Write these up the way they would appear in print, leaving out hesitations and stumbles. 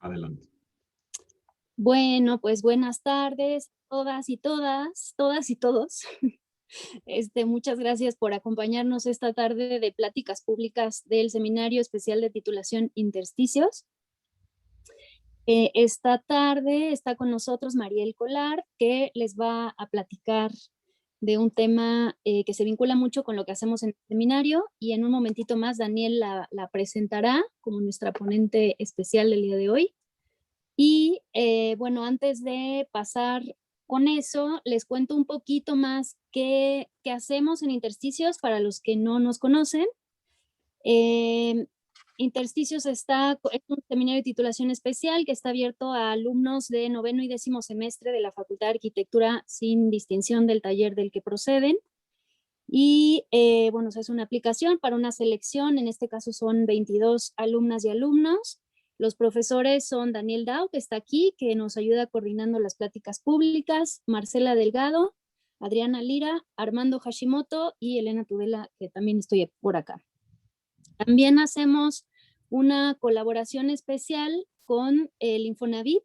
Adelante. Bueno, pues buenas tardes, todas y todas y todos. Muchas gracias por acompañarnos esta tarde de pláticas públicas del Seminario Especial de Titulación Intersticios. Esta tarde está con nosotros Mariel Collard, que les va a platicar de un tema que se vincula mucho con lo que hacemos en el seminario, y en un momentito más Daniel la presentará como nuestra ponente especial del día de hoy. Y bueno, antes de pasar con eso, les cuento un poquito más qué hacemos en Intersticios para los que no nos conocen. Intersticios es un seminario de titulación especial que está abierto a alumnos de 9º y 10º semestre de la Facultad de Arquitectura sin distinción del taller del que proceden. Y bueno, es una aplicación para una selección, en este caso son 22 alumnas y alumnos. Los profesores son Daniel Dao, que está aquí, que nos ayuda coordinando las pláticas públicas, Marcela Delgado, Adriana Lira, Armando Hashimoto y Elena Tudela, que también estoy por acá. También hacemos una colaboración especial con el Infonavit.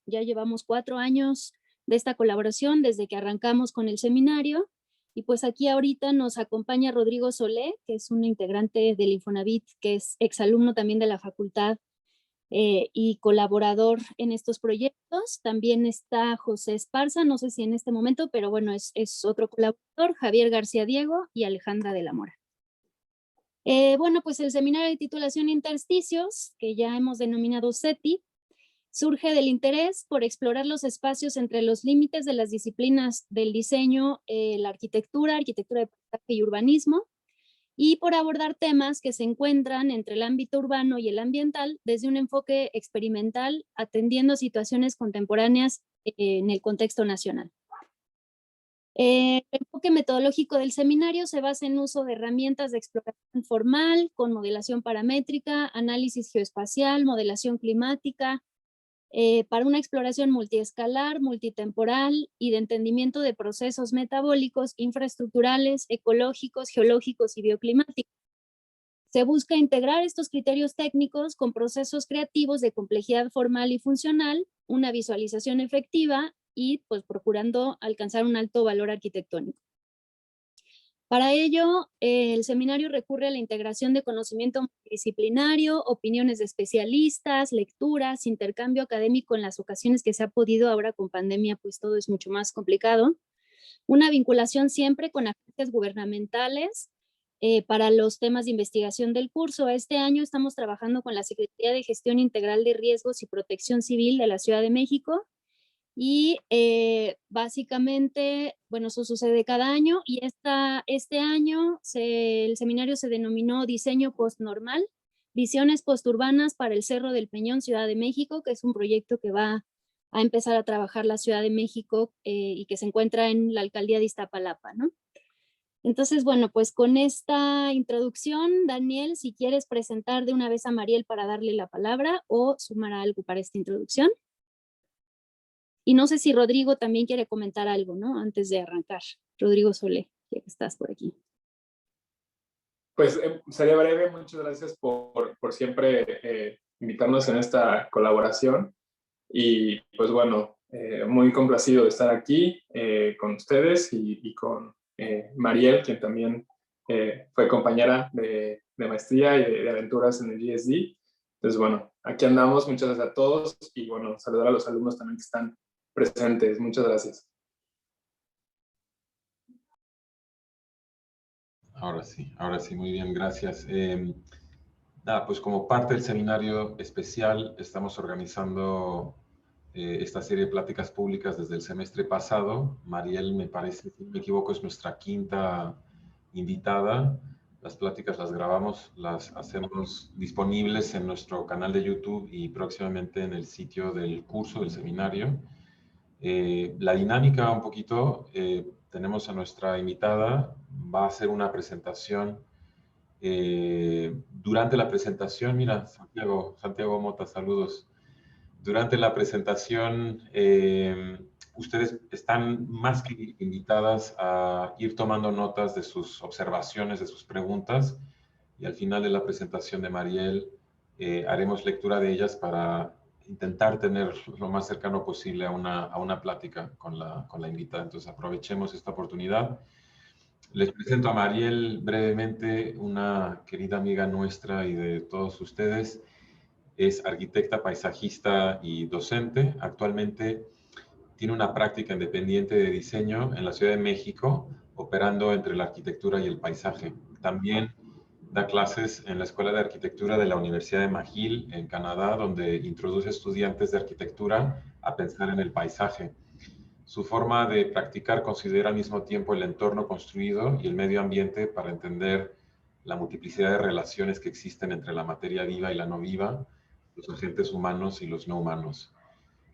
Ya llevamos 4 años de esta colaboración desde que arrancamos con el seminario. Y pues aquí ahorita nos acompaña Rodrigo Solé, que es un integrante del Infonavit, que es exalumno también de la facultad y colaborador en estos proyectos. También está José Esparza, no sé si en este momento, pero bueno, es otro colaborador, Javier García Diego y Alejandra de la Mora. Bueno, pues el Seminario de Titulación Intersticios, que ya hemos denominado SETI, surge del interés por explorar los espacios entre los límites de las disciplinas del diseño, la arquitectura de paisaje y urbanismo, y por abordar temas que se encuentran entre el ámbito urbano y el ambiental desde un enfoque experimental, atendiendo situaciones contemporáneas en el contexto nacional. El enfoque metodológico del seminario se basa en uso de herramientas de exploración formal, con modelación paramétrica, análisis geoespacial, modelación climática, para una exploración multiescalar, multitemporal y de entendimiento de procesos metabólicos, infraestructurales, ecológicos, geológicos y bioclimáticos. Se busca integrar estos criterios técnicos con procesos creativos de complejidad formal y funcional, una visualización efectiva y pues procurando alcanzar un alto valor arquitectónico. Para ello, el seminario recurre a la integración de conocimiento multidisciplinario, opiniones de especialistas, lecturas, intercambio académico en las ocasiones que se ha podido. Ahora con pandemia, pues todo es mucho más complicado. Una vinculación siempre con agencias gubernamentales para los temas de investigación del curso. Este año estamos trabajando con la Secretaría de Gestión Integral de Riesgos y Protección Civil de la Ciudad de México. Y básicamente, bueno, eso sucede cada año, y este año el seminario se denominó Diseño Postnormal, Visiones Posturbanas para el Cerro del Peñón, Ciudad de México, que es un proyecto que va a empezar a trabajar la Ciudad de México y que se encuentra en la alcaldía de Iztapalapa, ¿no? Entonces, bueno, pues con esta introducción, Daniel, si quieres presentar de una vez a Mariel para darle la palabra o sumar algo para esta introducción. Y no sé si Rodrigo también quiere comentar algo, ¿no? Antes de arrancar. Rodrigo Solé, ya que estás por aquí. Pues sería breve. Muchas gracias por siempre invitarnos en esta colaboración. Y pues bueno, muy complacido de estar aquí con ustedes y con Mariel, quien también fue compañera de maestría y de aventuras en el GSD. Entonces bueno, aquí andamos. Muchas gracias a todos y bueno, saludar a los alumnos también que están presentes. Muchas gracias. Ahora sí, muy bien, gracias. Nada, pues como parte del seminario especial estamos organizando esta serie de pláticas públicas desde el semestre pasado. Mariel, me parece, si no me equivoco, es nuestra quinta invitada. Las pláticas las grabamos, las hacemos disponibles en nuestro canal de YouTube y próximamente en el sitio del curso del seminario. La dinámica un poquito, tenemos a nuestra invitada, va a hacer una presentación. Durante la presentación, mira, Santiago Mota, saludos. Durante la presentación, ustedes están más que invitadas a ir tomando notas de sus observaciones, de sus preguntas, y al final de la presentación de Mariel haremos lectura de ellas para intentar tener lo más cercano posible a una plática con la invitada. Entonces aprovechemos esta oportunidad. Les presento a Mariel brevemente, una querida amiga nuestra y de todos ustedes. Es arquitecta, paisajista y docente. Actualmente tiene una práctica independiente de diseño en la Ciudad de México, operando entre la arquitectura y el paisaje. También da clases en la Escuela de Arquitectura de la Universidad de McGill, en Canadá, donde introduce estudiantes de arquitectura a pensar en el paisaje. Su forma de practicar considera al mismo tiempo el entorno construido y el medio ambiente para entender la multiplicidad de relaciones que existen entre la materia viva y la no viva, los agentes humanos y los no humanos.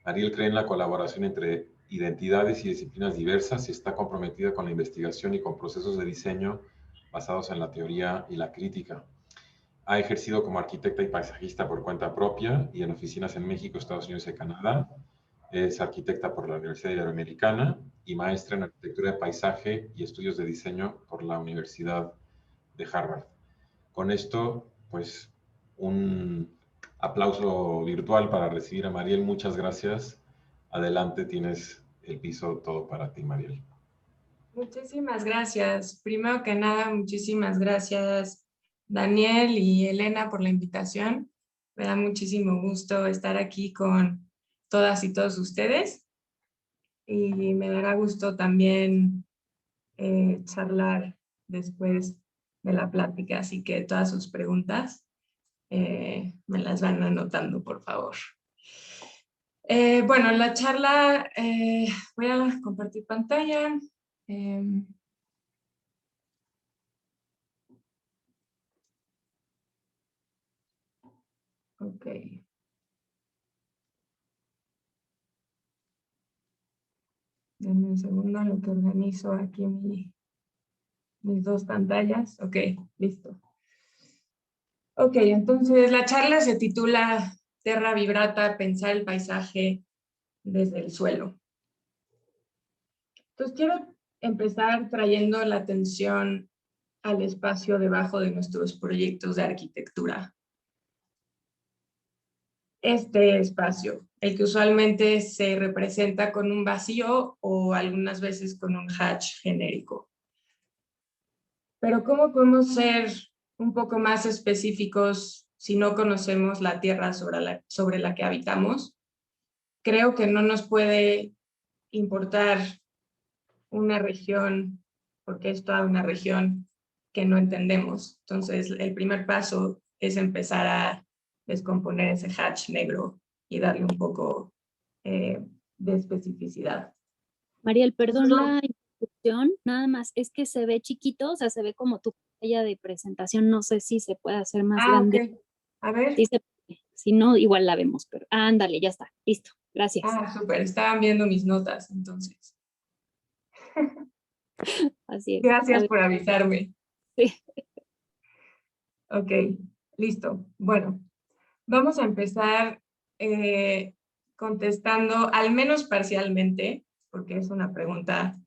Mariel cree en la colaboración entre identidades y disciplinas diversas y está comprometida con la investigación y con procesos de diseño basados en la teoría y la crítica. Ha ejercido como arquitecta y paisajista por cuenta propia y en oficinas en México, Estados Unidos y Canadá. Es arquitecta por la Universidad Iberoamericana y maestra en arquitectura de paisaje y estudios de diseño por la Universidad de Harvard. Con esto, pues, un aplauso virtual para recibir a Mariel. Muchas gracias. Adelante, tienes el piso todo para ti, Mariel. Muchísimas gracias. Primero que nada, muchísimas gracias, Daniel y Elena, por la invitación. Me da muchísimo gusto estar aquí con todas y todos ustedes. Y me dará gusto también charlar después de la plática. Así que todas sus preguntas me las van anotando, por favor. Bueno, la charla, voy a compartir pantalla. Ok. Denme un segundo en lo que organizo aquí mis dos pantallas. Ok, listo. Ok, entonces la charla se titula Terra Vibrata, pensar el paisaje desde el suelo. Entonces quiero empezar trayendo la atención al espacio debajo de nuestros proyectos de arquitectura. Este espacio, el que usualmente se representa con un vacío o algunas veces con un hatch genérico. Pero ¿cómo podemos ser un poco más específicos si no conocemos la tierra sobre la que habitamos? Creo que no nos puede importar una región, porque es toda una región que no entendemos. Entonces, el primer paso es empezar a descomponer ese hatch negro y darle un poco de especificidad. Mariel, perdón la interrupción, nada más, es que se ve chiquito, o sea, se ve como tu pantalla de presentación, no sé si se puede hacer más grande. Ok. A ver. Sí, si no, igual la vemos, pero ándale, ya está, listo, gracias. Súper, estaban viendo mis notas, entonces. Así es. Gracias por avisarme. Sí. Ok, listo. Bueno, vamos a empezar contestando, al menos parcialmente, porque es una pregunta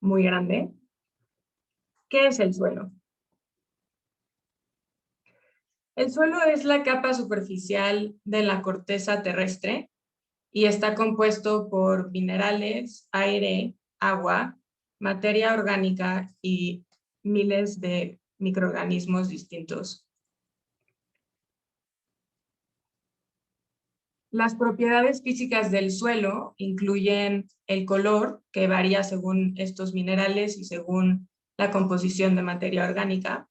muy grande. ¿Qué es el suelo? El suelo es la capa superficial de la corteza terrestre y está compuesto por minerales, aire, agua, materia orgánica y miles de microorganismos distintos. Las propiedades físicas del suelo incluyen el color, que varía según estos minerales y según la composición de materia orgánica,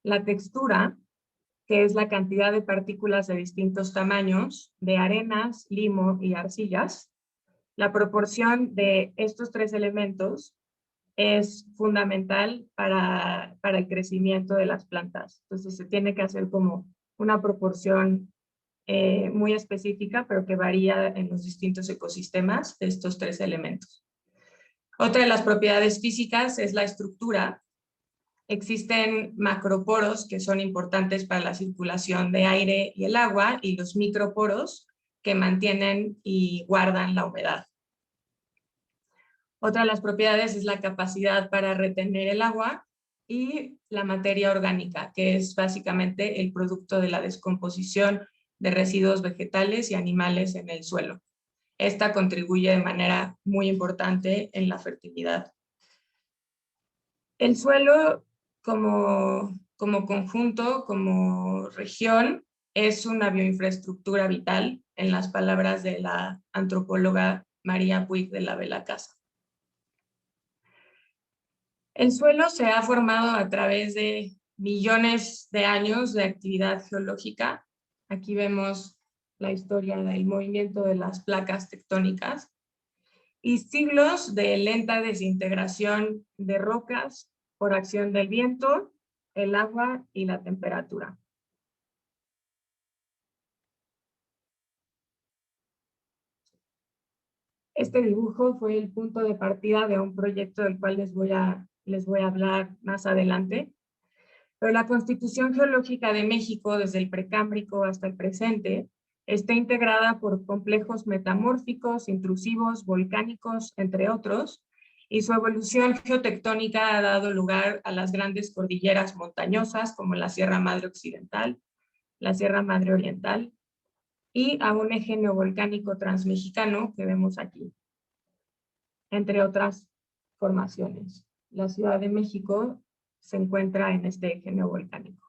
la textura, que es la cantidad de partículas de distintos tamaños, de arenas, limo y arcillas. La proporción de estos tres elementos es fundamental para el crecimiento de las plantas. Entonces se tiene que hacer como una proporción muy específica, pero que varía en los distintos ecosistemas de estos tres elementos. Otra de las propiedades físicas es la estructura. Existen macroporos que son importantes para la circulación de aire y el agua, y los microporos que mantienen y guardan la humedad. Otra de las propiedades es la capacidad para retener el agua y la materia orgánica, que es básicamente el producto de la descomposición de residuos vegetales y animales en el suelo. Esta contribuye de manera muy importante en la fertilidad. El suelo como conjunto, como región, es una bioinfraestructura vital, en las palabras de la antropóloga María Puig de la Belacasa. El suelo se ha formado a través de millones de años de actividad geológica. Aquí vemos la historia del movimiento de las placas tectónicas y siglos de lenta desintegración de rocas por acción del viento, el agua y la temperatura. Este dibujo fue el punto de partida de un proyecto del cual les voy a hablar más adelante. Pero la Constitución Geológica de México, desde el Precámbrico hasta el presente, está integrada por complejos metamórficos, intrusivos, volcánicos, entre otros, y su evolución geotectónica ha dado lugar a las grandes cordilleras montañosas como la Sierra Madre Occidental, la Sierra Madre Oriental, y a un eje neovolcánico transmexicano que vemos aquí, entre otras formaciones. La Ciudad de México se encuentra en este eje neovolcánico.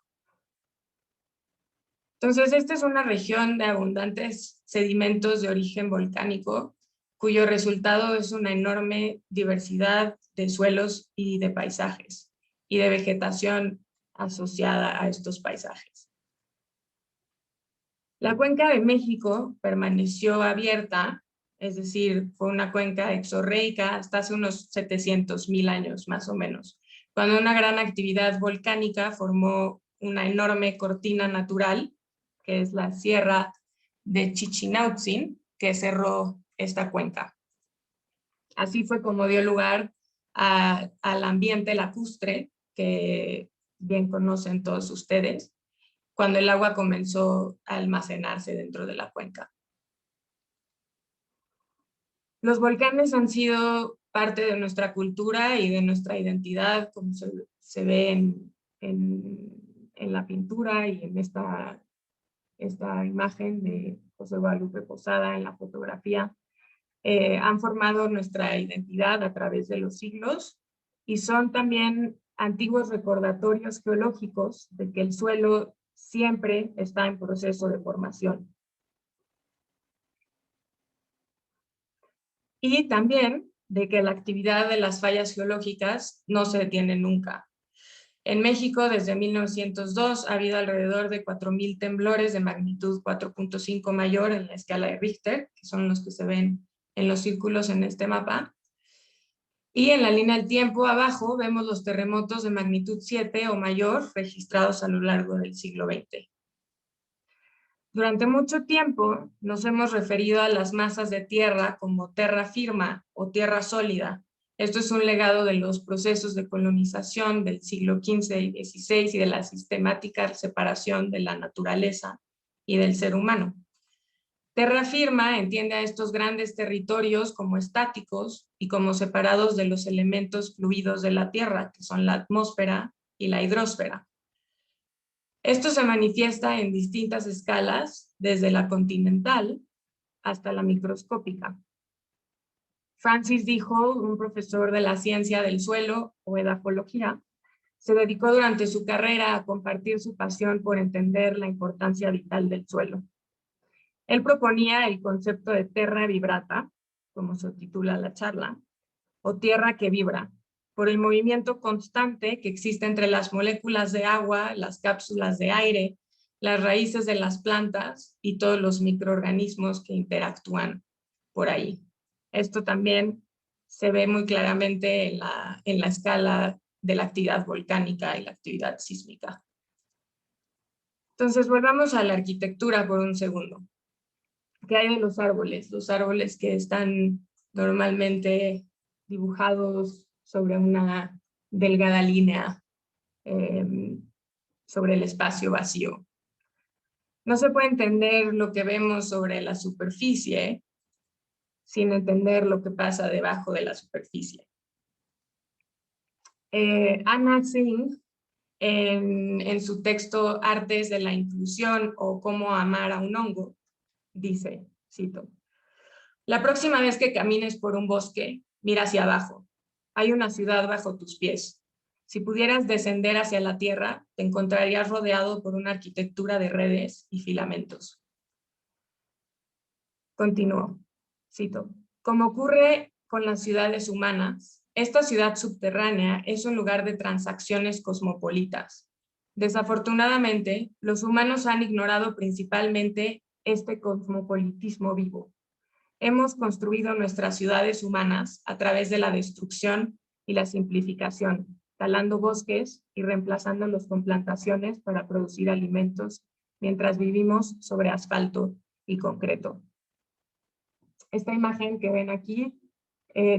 Entonces, esta es una región de abundantes sedimentos de origen volcánico, cuyo resultado es una enorme diversidad de suelos y de paisajes, y de vegetación asociada a estos paisajes. La cuenca de México permaneció abierta, es decir, fue una cuenca exorreica hasta hace unos 700,000 años más o menos, cuando una gran actividad volcánica formó una enorme cortina natural, que es la Sierra de Chichinautzin, que cerró esta cuenca. Así fue como dio lugar al ambiente lacustre, que bien conocen todos ustedes, cuando el agua comenzó a almacenarse dentro de la cuenca. Los volcanes han sido parte de nuestra cultura y de nuestra identidad, como se ve en la pintura y en esta imagen de José Guadalupe Posada en la fotografía. Han formado nuestra identidad a través de los siglos y son también antiguos recordatorios geológicos de que el suelo siempre está en proceso de formación. Y también de que la actividad de las fallas geológicas no se detiene nunca. En México, desde 1902, ha habido alrededor de 4,000 temblores de magnitud 4.5 mayor en la escala de Richter, que son los que se ven en los círculos en este mapa. Y en la línea del tiempo, abajo, vemos los terremotos de magnitud 7 o mayor registrados a lo largo del siglo XX. Durante mucho tiempo nos hemos referido a las masas de tierra como terra firma o tierra sólida. Esto es un legado de los procesos de colonización del siglo XV y XVI y de la sistemática separación de la naturaleza y del ser humano. Terra firma entiende a estos grandes territorios como estáticos y como separados de los elementos fluidos de la Tierra, que son la atmósfera y la hidrosfera. Esto se manifiesta en distintas escalas, desde la continental hasta la microscópica. Francis D. Hall, un profesor de la ciencia del suelo o edafología, se dedicó durante su carrera a compartir su pasión por entender la importancia vital del suelo. Él proponía el concepto de terra vibrata, como se titula la charla, o tierra que vibra, por el movimiento constante que existe entre las moléculas de agua, las cápsulas de aire, las raíces de las plantas y todos los microorganismos que interactúan por ahí. Esto también se ve muy claramente en la escala de la actividad volcánica y la actividad sísmica. Entonces, volvamos a la arquitectura por un segundo. ¿Qué hay de los árboles? Los árboles que están normalmente dibujados sobre una delgada línea sobre el espacio vacío. No se puede entender lo que vemos sobre la superficie sin entender lo que pasa debajo de la superficie. Anna Singh en su texto Artes de la Inclusión o Cómo amar a un hongo, dice, cito: la próxima vez que camines por un bosque, mira hacia abajo. Hay una ciudad bajo tus pies. Si pudieras descender hacia la tierra, te encontrarías rodeado por una arquitectura de redes y filamentos. Continúo, cito: como ocurre con las ciudades humanas, esta ciudad subterránea es un lugar de transacciones cosmopolitas. Desafortunadamente, los humanos han ignorado principalmente este cosmopolitismo vivo. Hemos construido nuestras ciudades humanas a través de la destrucción y la simplificación, talando bosques y reemplazándolos con plantaciones para producir alimentos mientras vivimos sobre asfalto y concreto. Esta imagen que ven aquí,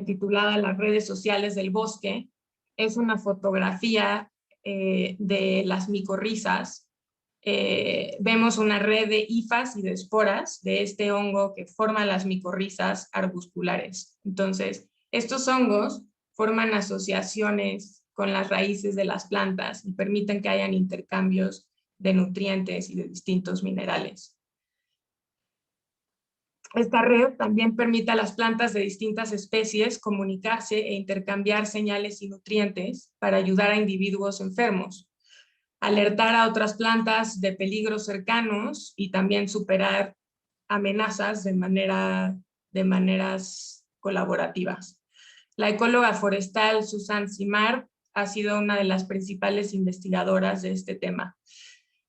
titulada Las redes sociales del bosque, es una fotografía de las micorrizas. Vemos una red de hifas y de esporas de este hongo que forma las micorrizas arbusculares. Entonces, estos hongos forman asociaciones con las raíces de las plantas y permiten que hayan intercambios de nutrientes y de distintos minerales. Esta red también permite a las plantas de distintas especies comunicarse e intercambiar señales y nutrientes para ayudar a individuos enfermos, alertar a otras plantas de peligros cercanos y también superar amenazas de maneras colaborativas. La ecóloga forestal Susan Simard ha sido una de las principales investigadoras de este tema.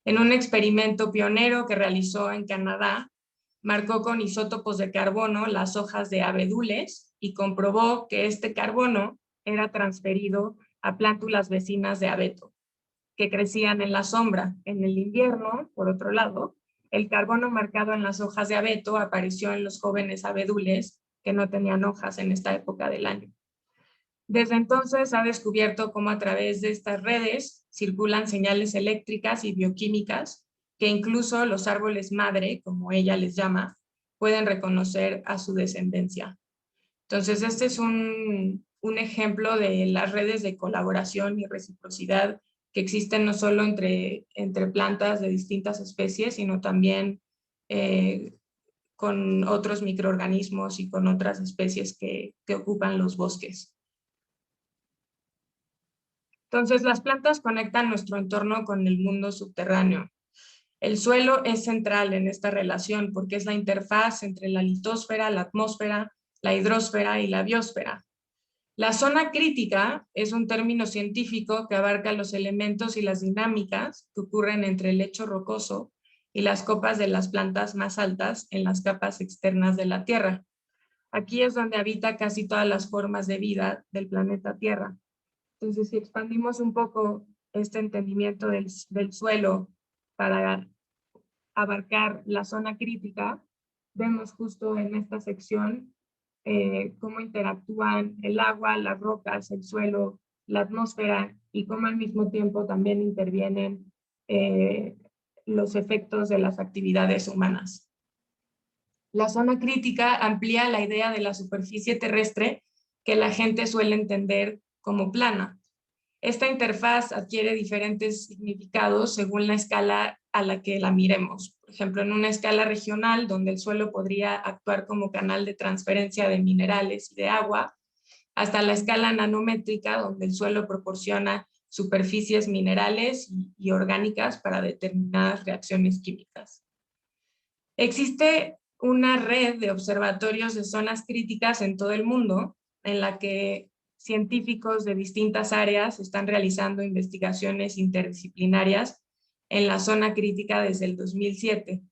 En un experimento pionero que realizó en Canadá, marcó con isótopos de carbono las hojas de abedules y comprobó que este carbono era transferido a plántulas vecinas de abeto, que crecían en la sombra. En el invierno, por otro lado, el carbono marcado en las hojas de abeto apareció en los jóvenes abedules que no tenían hojas en esta época del año. Desde entonces ha descubierto cómo a través de estas redes circulan señales eléctricas y bioquímicas que incluso los árboles madre, como ella les llama, pueden reconocer a su descendencia. Entonces, este es un ejemplo de las redes de colaboración y reciprocidad que existen no solo entre plantas de distintas especies, sino también con otros microorganismos y con otras especies que ocupan los bosques. Entonces, las plantas conectan nuestro entorno con el mundo subterráneo. El suelo es central en esta relación porque es la interfaz entre la litosfera, la atmósfera, la hidrosfera y la biosfera. La zona crítica es un término científico que abarca los elementos y las dinámicas que ocurren entre el lecho rocoso y las copas de las plantas más altas en las capas externas de la Tierra. Aquí es donde habita casi todas las formas de vida del planeta Tierra. Entonces, si expandimos un poco este entendimiento del suelo para abarcar la zona crítica, vemos justo en esta sección cómo interactúan el agua, las rocas, el suelo, la atmósfera y cómo al mismo tiempo también intervienen los efectos de las actividades humanas. La zona crítica amplía la idea de la superficie terrestre que la gente suele entender como plana. Esta interfaz adquiere diferentes significados según la escala a la que la miremos. Por ejemplo, en una escala regional, donde el suelo podría actuar como canal de transferencia de minerales y de agua, hasta la escala nanométrica, donde el suelo proporciona superficies minerales y orgánicas para determinadas reacciones químicas. Existe una red de observatorios de zonas críticas en todo el mundo, en la que científicos de distintas áreas están realizando investigaciones interdisciplinarias en la zona crítica desde el 2007.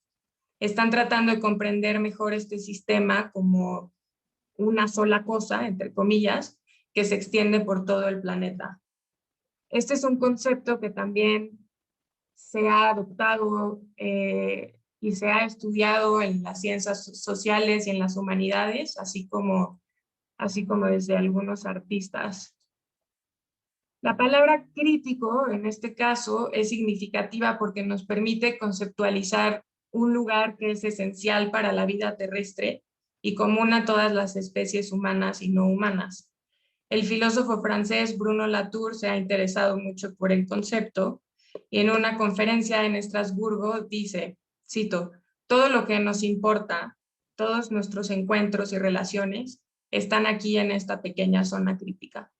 Están tratando de comprender mejor este sistema como una sola cosa, entre comillas, que se extiende por todo el planeta. Este es un concepto que también se ha adoptado y se ha estudiado en las ciencias sociales y en las humanidades, así como desde algunos artistas. La palabra crítico, en este caso, es significativa porque nos permite conceptualizar un lugar que es esencial para la vida terrestre y común a todas las especies humanas y no humanas. El filósofo francés Bruno Latour se ha interesado mucho por el concepto y en una conferencia en Estrasburgo dice, cito, todo lo que nos importa, todos nuestros encuentros y relaciones están aquí en esta pequeña zona crítica.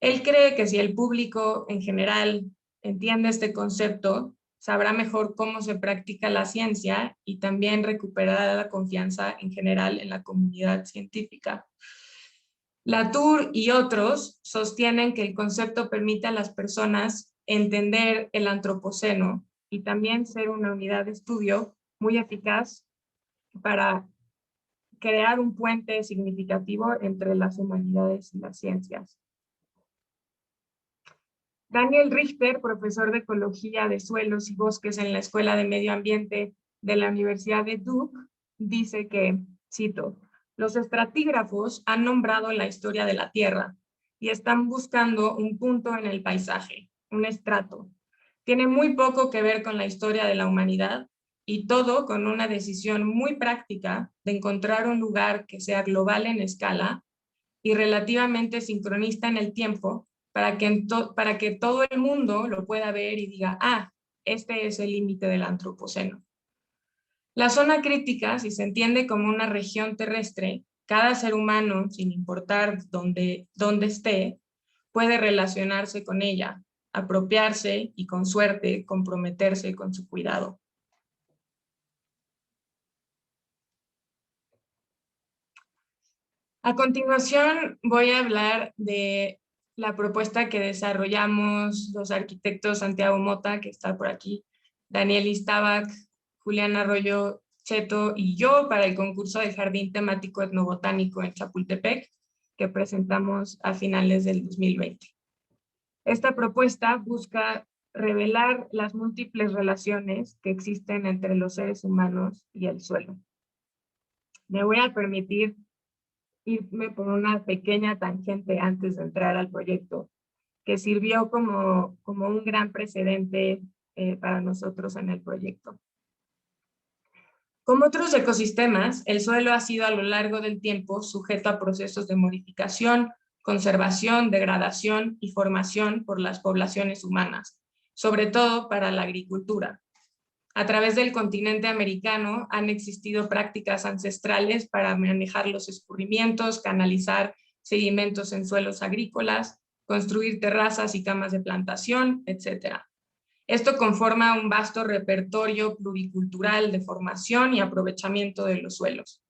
Él cree que si el público en general entiende este concepto, sabrá mejor cómo se practica la ciencia y también recuperará la confianza en general en la comunidad científica. Latour y otros sostienen que el concepto permite a las personas entender el antropoceno y también ser una unidad de estudio muy eficaz para crear un puente significativo entre las humanidades y las ciencias. Daniel Richter, profesor de Ecología de Suelos y Bosques en la Escuela de Medio Ambiente de la Universidad de Duke, dice que, cito, los estratígrafos han nombrado la historia de la Tierra y están buscando un punto en el paisaje, un estrato. Tiene muy poco que ver con la historia de la humanidad y todo con una decisión muy práctica de encontrar un lugar que sea global en escala y relativamente sincronista en el tiempo para que todo el mundo lo pueda ver y diga, ah, este es el límite del antropoceno. La zona crítica, si se entiende como una región terrestre, cada ser humano, sin importar dónde esté, puede relacionarse con ella, apropiarse y con suerte comprometerse con su cuidado. A continuación voy a hablar de la propuesta que desarrollamos los arquitectos Santiago Mota, que está por aquí, Daniel Iztabac, Julián Arroyo Cheto y yo para el concurso del Jardín Temático Etnobotánico en Chapultepec, que presentamos a finales del 2020. Esta propuesta busca revelar las múltiples relaciones que existen entre los seres humanos y el suelo. Me voy a permitir irme por una pequeña tangente antes de entrar al proyecto, que sirvió como un gran precedente para nosotros en el proyecto. Como otros ecosistemas, el suelo ha sido a lo largo del tiempo sujeto a procesos de modificación, conservación, degradación y formación por las poblaciones humanas, sobre todo para la agricultura. A través del continente americano han existido prácticas ancestrales para manejar los escurrimientos, canalizar sedimentos en suelos agrícolas, construir terrazas y camas de plantación, etc. Esto conforma un vasto repertorio pluricultural de formación y aprovechamiento de los suelos.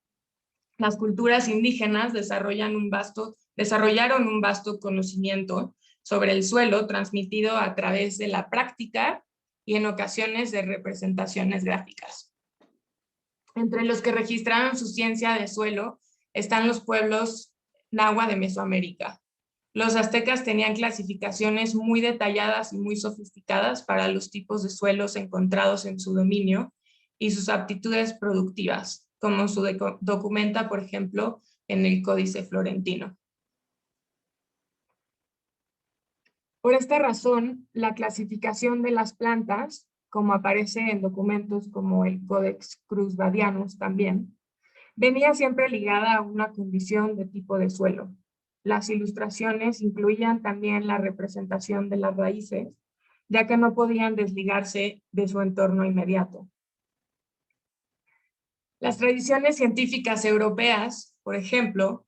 Las culturas indígenas desarrollaron un vasto conocimiento sobre el suelo transmitido a través de la práctica y en ocasiones de representaciones gráficas. Entre los que registraron su ciencia de suelo están los pueblos náhuatl de Mesoamérica. Los aztecas tenían clasificaciones muy detalladas y muy sofisticadas para los tipos de suelos encontrados en su dominio y sus aptitudes productivas, como se documenta, por ejemplo, en el Códice Florentino. Por esta razón, la clasificación de las plantas, como aparece en documentos como el Codex Cruz-Badianus también, venía siempre ligada a una condición de tipo de suelo. Las ilustraciones incluían también la representación de las raíces, ya que no podían desligarse de su entorno inmediato. Las tradiciones científicas europeas, por ejemplo,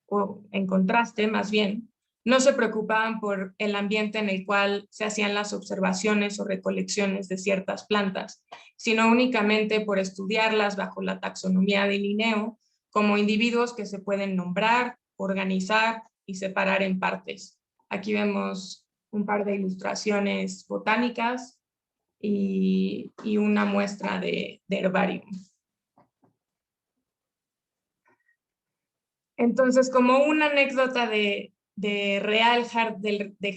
o en contraste más bien, no se preocupaban por el ambiente en el cual se hacían las observaciones o recolecciones de ciertas plantas, sino únicamente por estudiarlas bajo la taxonomía de Linneo como individuos que se pueden nombrar, organizar y separar en partes. Aquí vemos un par de ilustraciones botánicas y una muestra de herbarium. Entonces, como una anécdota de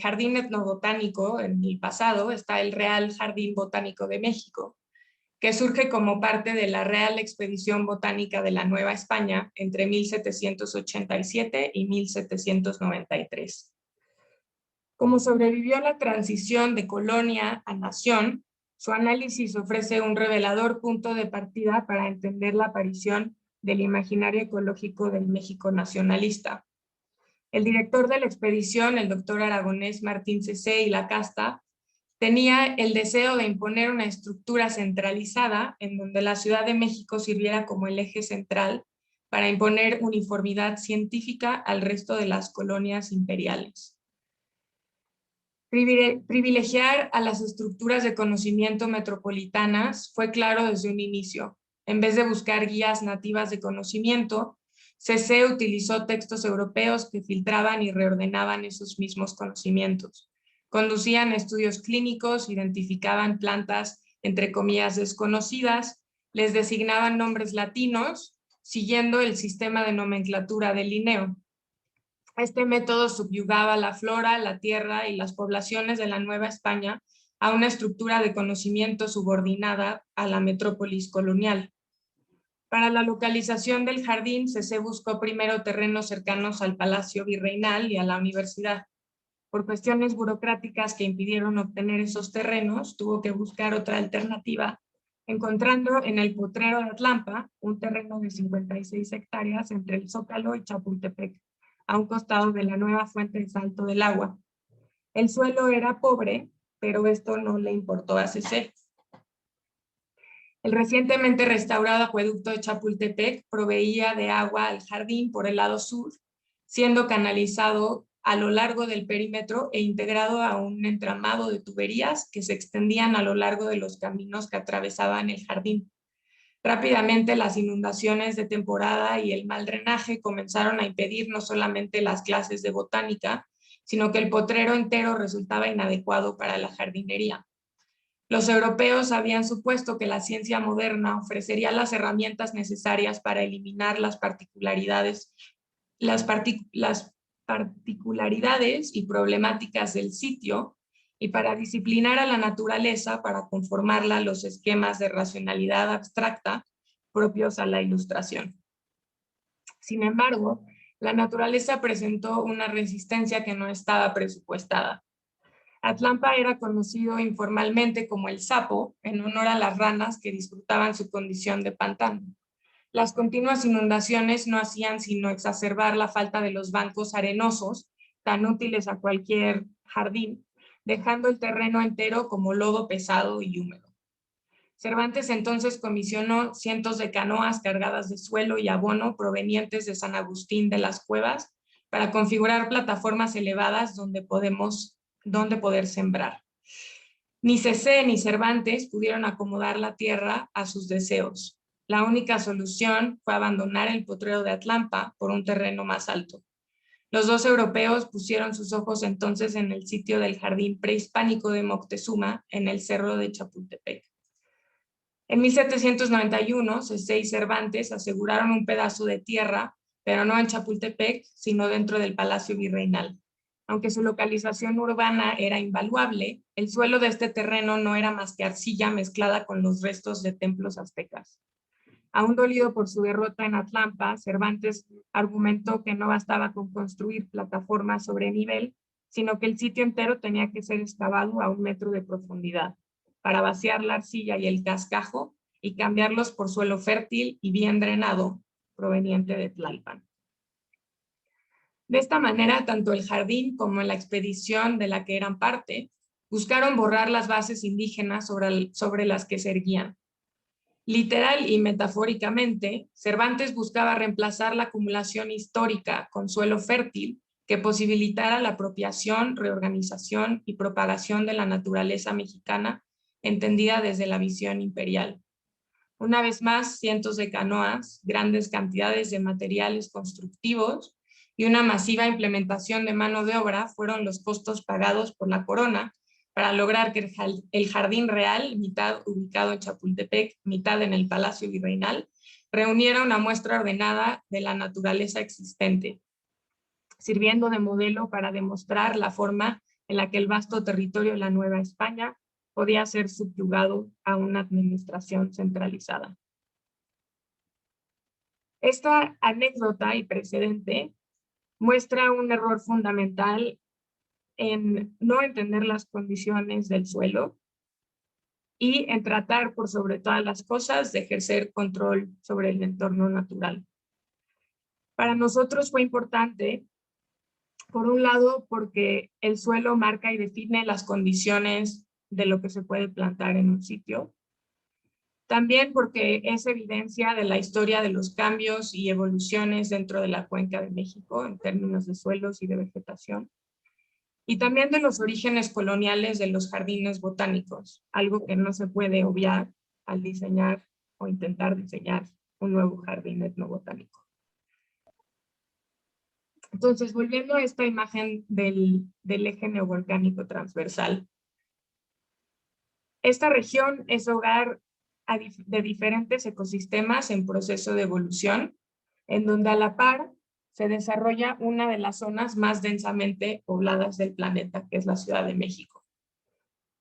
Jardín Etnobotánico en el pasado, está el Real Jardín Botánico de México, que surge como parte de la Real Expedición Botánica de la Nueva España entre 1787 y 1793. Como sobrevivió a la transición de colonia a nación, su análisis ofrece un revelador punto de partida para entender la aparición del imaginario ecológico del México nacionalista. El director de la expedición, el doctor Aragonés Martín Cecé y Lacasta, tenía el deseo de imponer una estructura centralizada en donde la Ciudad de México sirviera como el eje central para imponer uniformidad científica al resto de las colonias imperiales. Privilegiar a las estructuras de conocimiento metropolitanas fue claro desde un inicio. En vez de buscar guías nativas de conocimiento, Cecé utilizó textos europeos que filtraban y reordenaban esos mismos conocimientos. Conducían estudios clínicos, identificaban plantas entre comillas desconocidas, les designaban nombres latinos, siguiendo el sistema de nomenclatura de Linneo. Este método subyugaba la flora, la tierra y las poblaciones de la Nueva España a una estructura de conocimiento subordinada a la metrópolis colonial. Para la localización del jardín, Cecé buscó primero terrenos cercanos al Palacio Virreinal y a la universidad. Por cuestiones burocráticas que impidieron obtener esos terrenos, tuvo que buscar otra alternativa, encontrando en el Potrero de Atlampa un terreno de 56 hectáreas entre el Zócalo y Chapultepec, a un costado de la nueva fuente de Salto del Agua. El suelo era pobre, pero esto no le importó a Cecé. El recientemente restaurado acueducto de Chapultepec proveía de agua al jardín por el lado sur, siendo canalizado a lo largo del perímetro e integrado a un entramado de tuberías que se extendían a lo largo de los caminos que atravesaban el jardín. Rápidamente las inundaciones de temporada y el mal drenaje comenzaron a impedir no solamente las clases de botánica, sino que el potrero entero resultaba inadecuado para la jardinería. Los europeos habían supuesto que la ciencia moderna ofrecería las herramientas necesarias para eliminar las particularidades y problemáticas del sitio y para disciplinar a la naturaleza para conformarla a los esquemas de racionalidad abstracta propios a la Ilustración. Sin embargo, la naturaleza presentó una resistencia que no estaba presupuestada. Atlampa era conocido informalmente como el Sapo, en honor a las ranas que disfrutaban su condición de pantano. Las continuas inundaciones no hacían sino exacerbar la falta de los bancos arenosos, tan útiles a cualquier jardín, dejando el terreno entero como lodo pesado y húmedo. Cervantes entonces comisionó cientos de canoas cargadas de suelo y abono provenientes de San Agustín de las Cuevas para configurar plataformas elevadas donde poder sembrar. Ni Cecé ni Cervantes pudieron acomodar la tierra a sus deseos. La única solución fue abandonar el potrero de Atlampa por un terreno más alto. Los dos europeos pusieron sus ojos entonces en el sitio del jardín prehispánico de Moctezuma, en el cerro de Chapultepec. En 1791, Cecé y Cervantes aseguraron un pedazo de tierra, pero no en Chapultepec, sino dentro del Palacio Virreinal. Aunque su localización urbana era invaluable, el suelo de este terreno no era más que arcilla mezclada con los restos de templos aztecas. Aún dolido por su derrota en Atlampa, Cervantes argumentó que no bastaba con construir plataformas sobre nivel, sino que el sitio entero tenía que ser excavado a 1 metro de profundidad, para vaciar la arcilla y el cascajo y cambiarlos por suelo fértil y bien drenado, proveniente de Tlalpan. De esta manera, tanto el jardín como la expedición de la que eran parte, buscaron borrar las bases indígenas sobre las que se erguían. Literal y metafóricamente, Cervantes buscaba reemplazar la acumulación histórica con suelo fértil que posibilitara la apropiación, reorganización y propagación de la naturaleza mexicana entendida desde la visión imperial. Una vez más, cientos de canoas, grandes cantidades de materiales constructivos y una masiva implementación de mano de obra fueron los costos pagados por la corona para lograr que el jardín real, mitad ubicado en Chapultepec, mitad en el Palacio Virreinal, reuniera una muestra ordenada de la naturaleza existente, sirviendo de modelo para demostrar la forma en la que el vasto territorio de la Nueva España podía ser subyugado a una administración centralizada. Esta anécdota y precedente muestra un error fundamental en no entender las condiciones del suelo y en tratar por sobre todas las cosas de ejercer control sobre el entorno natural. Para nosotros fue importante Por un lado, porque el suelo marca y define las condiciones de lo que se puede plantar en un sitio. También porque es evidencia de la historia de los cambios y evoluciones dentro de la Cuenca de México en términos de suelos y de vegetación. Y también de los orígenes coloniales de los jardines botánicos, algo que no se puede obviar al diseñar o intentar diseñar un nuevo jardín etnobotánico. Entonces, volviendo a esta imagen del eje neovolcánico transversal, esta región es hogar de diferentes ecosistemas en proceso de evolución, en donde a la par se desarrolla una de las zonas más densamente pobladas del planeta, que es la Ciudad de México.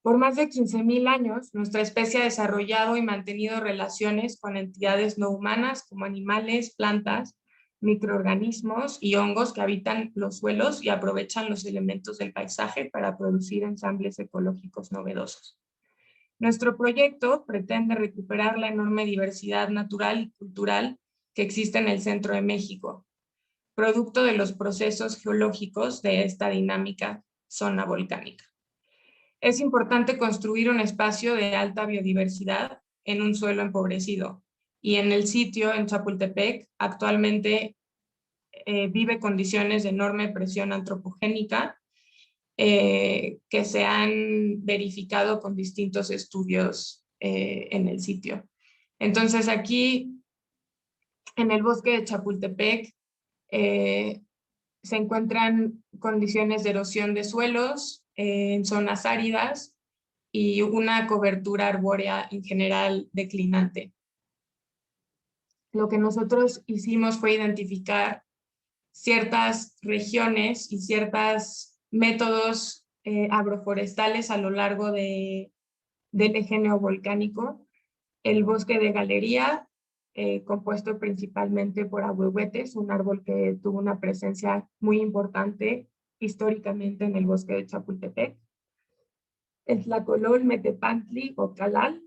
Por más de 15,000 años, nuestra especie ha desarrollado y mantenido relaciones con entidades no humanas como animales, plantas, microorganismos y hongos que habitan los suelos y aprovechan los elementos del paisaje para producir ensambles ecológicos novedosos. Nuestro proyecto pretende recuperar la enorme diversidad natural y cultural que existe en el centro de México, producto de los procesos geológicos de esta dinámica zona volcánica. Es importante construir un espacio de alta biodiversidad en un suelo empobrecido, y en el sitio, en Chapultepec, actualmente vive condiciones de enorme presión antropogénica que se han verificado con distintos estudios en el sitio. Entonces aquí, en el bosque de Chapultepec, se encuentran condiciones de erosión de suelos en zonas áridas y una cobertura arbórea en general declinante. Lo que nosotros hicimos fue identificar ciertas regiones y ciertos métodos agroforestales a lo largo del eje neovolcánico. El bosque de galería, compuesto principalmente por ahuehuetes, un árbol que tuvo una presencia muy importante históricamente en el bosque de Chapultepec. El tlacolol, metepantli o calal,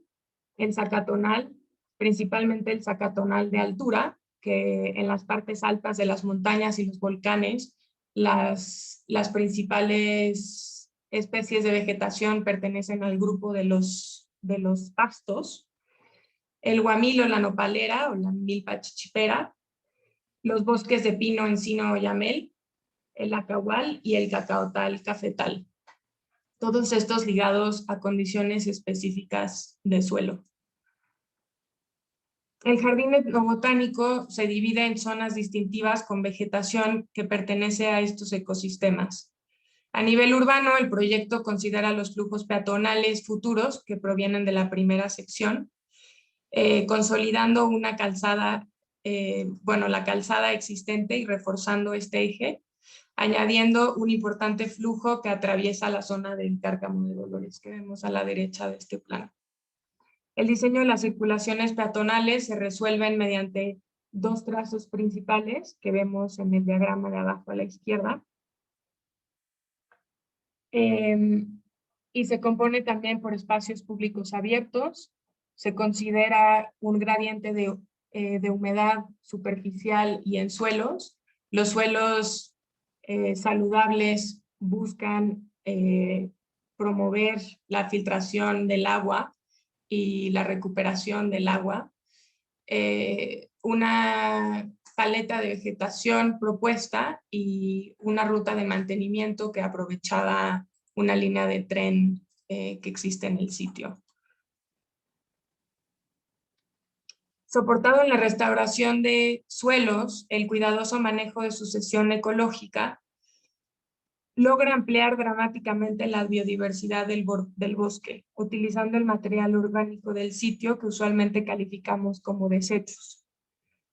el zacatonal, principalmente el zacatonal de altura, que en las partes altas de las montañas y los volcanes, las principales especies de vegetación pertenecen al grupo de los pastos. El guamil o la nopalera o la milpa chichipera, los bosques de pino, encino o yamel, el acahual y el cacaotal cafetal. Todos estos ligados a condiciones específicas de suelo. El jardín etnobotánico se divide en zonas distintivas con vegetación que pertenece a estos ecosistemas. A nivel urbano, el proyecto considera los flujos peatonales futuros que provienen de la primera sección, consolidando una calzada, la calzada existente y reforzando este eje, añadiendo un importante flujo que atraviesa la zona del Cárcamo de Dolores que vemos a la derecha de este plano. El diseño de las circulaciones peatonales se resuelven mediante dos trazos principales que vemos en el diagrama de abajo a la izquierda. Y se compone también por espacios públicos abiertos. Se considera un gradiente de humedad superficial y en suelos. Los suelos saludables buscan promover la filtración del agua y la recuperación del agua. Una paleta de vegetación propuesta y una ruta de mantenimiento que aprovechaba una línea de tren que existe en el sitio. Soportado en la restauración de suelos, el cuidadoso manejo de sucesión ecológica logra ampliar dramáticamente la biodiversidad del bosque, utilizando el material orgánico del sitio que usualmente calificamos como desechos.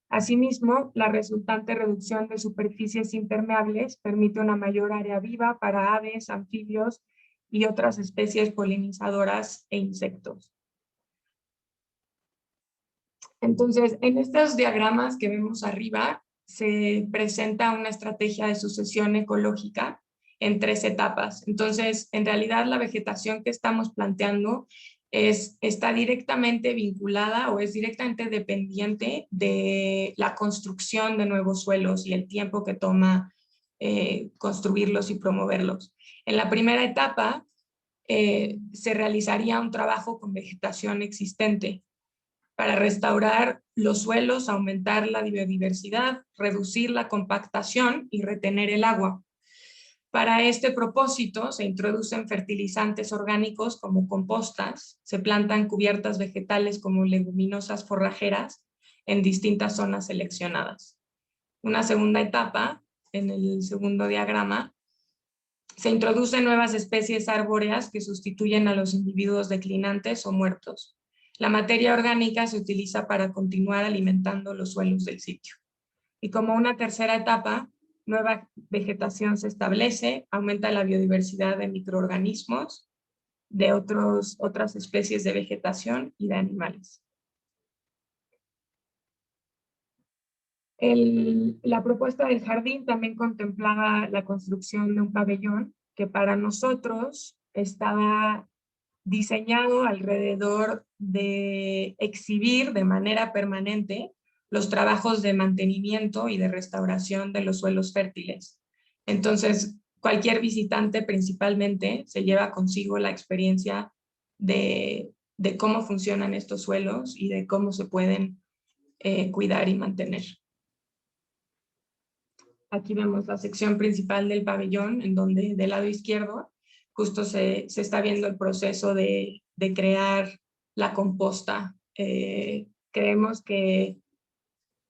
Asimismo, la resultante reducción de superficies impermeables permite una mayor área viva para aves, anfibios y otras especies polinizadoras e insectos. Entonces, en estos diagramas que vemos arriba, se presenta una estrategia de sucesión ecológica en 3 etapas. Entonces, en realidad la vegetación que estamos planteando está directamente vinculada o es directamente dependiente de la construcción de nuevos suelos y el tiempo que toma construirlos y promoverlos. En la primera etapa se realizaría un trabajo con vegetación existente para restaurar los suelos, aumentar la biodiversidad, reducir la compactación y retener el agua. Para este propósito se introducen fertilizantes orgánicos como compostas, se plantan cubiertas vegetales como leguminosas forrajeras en distintas zonas seleccionadas. Una segunda etapa, en el segundo diagrama, se introducen nuevas especies arbóreas que sustituyen a los individuos declinantes o muertos. La materia orgánica se utiliza para continuar alimentando los suelos del sitio. Y como una tercera etapa, nueva vegetación se establece, aumenta la biodiversidad de microorganismos, de otras especies de vegetación y de animales. La propuesta del jardín también contemplaba la construcción de un pabellón que para nosotros estaba diseñado alrededor de exhibir de manera permanente los trabajos de mantenimiento y de restauración de los suelos fértiles. Entonces, cualquier visitante principalmente se lleva consigo la experiencia de cómo funcionan estos suelos y de cómo se pueden cuidar y mantener. Aquí vemos la sección principal del pabellón, en donde del lado izquierdo justo se está viendo el proceso de crear la composta. Creemos que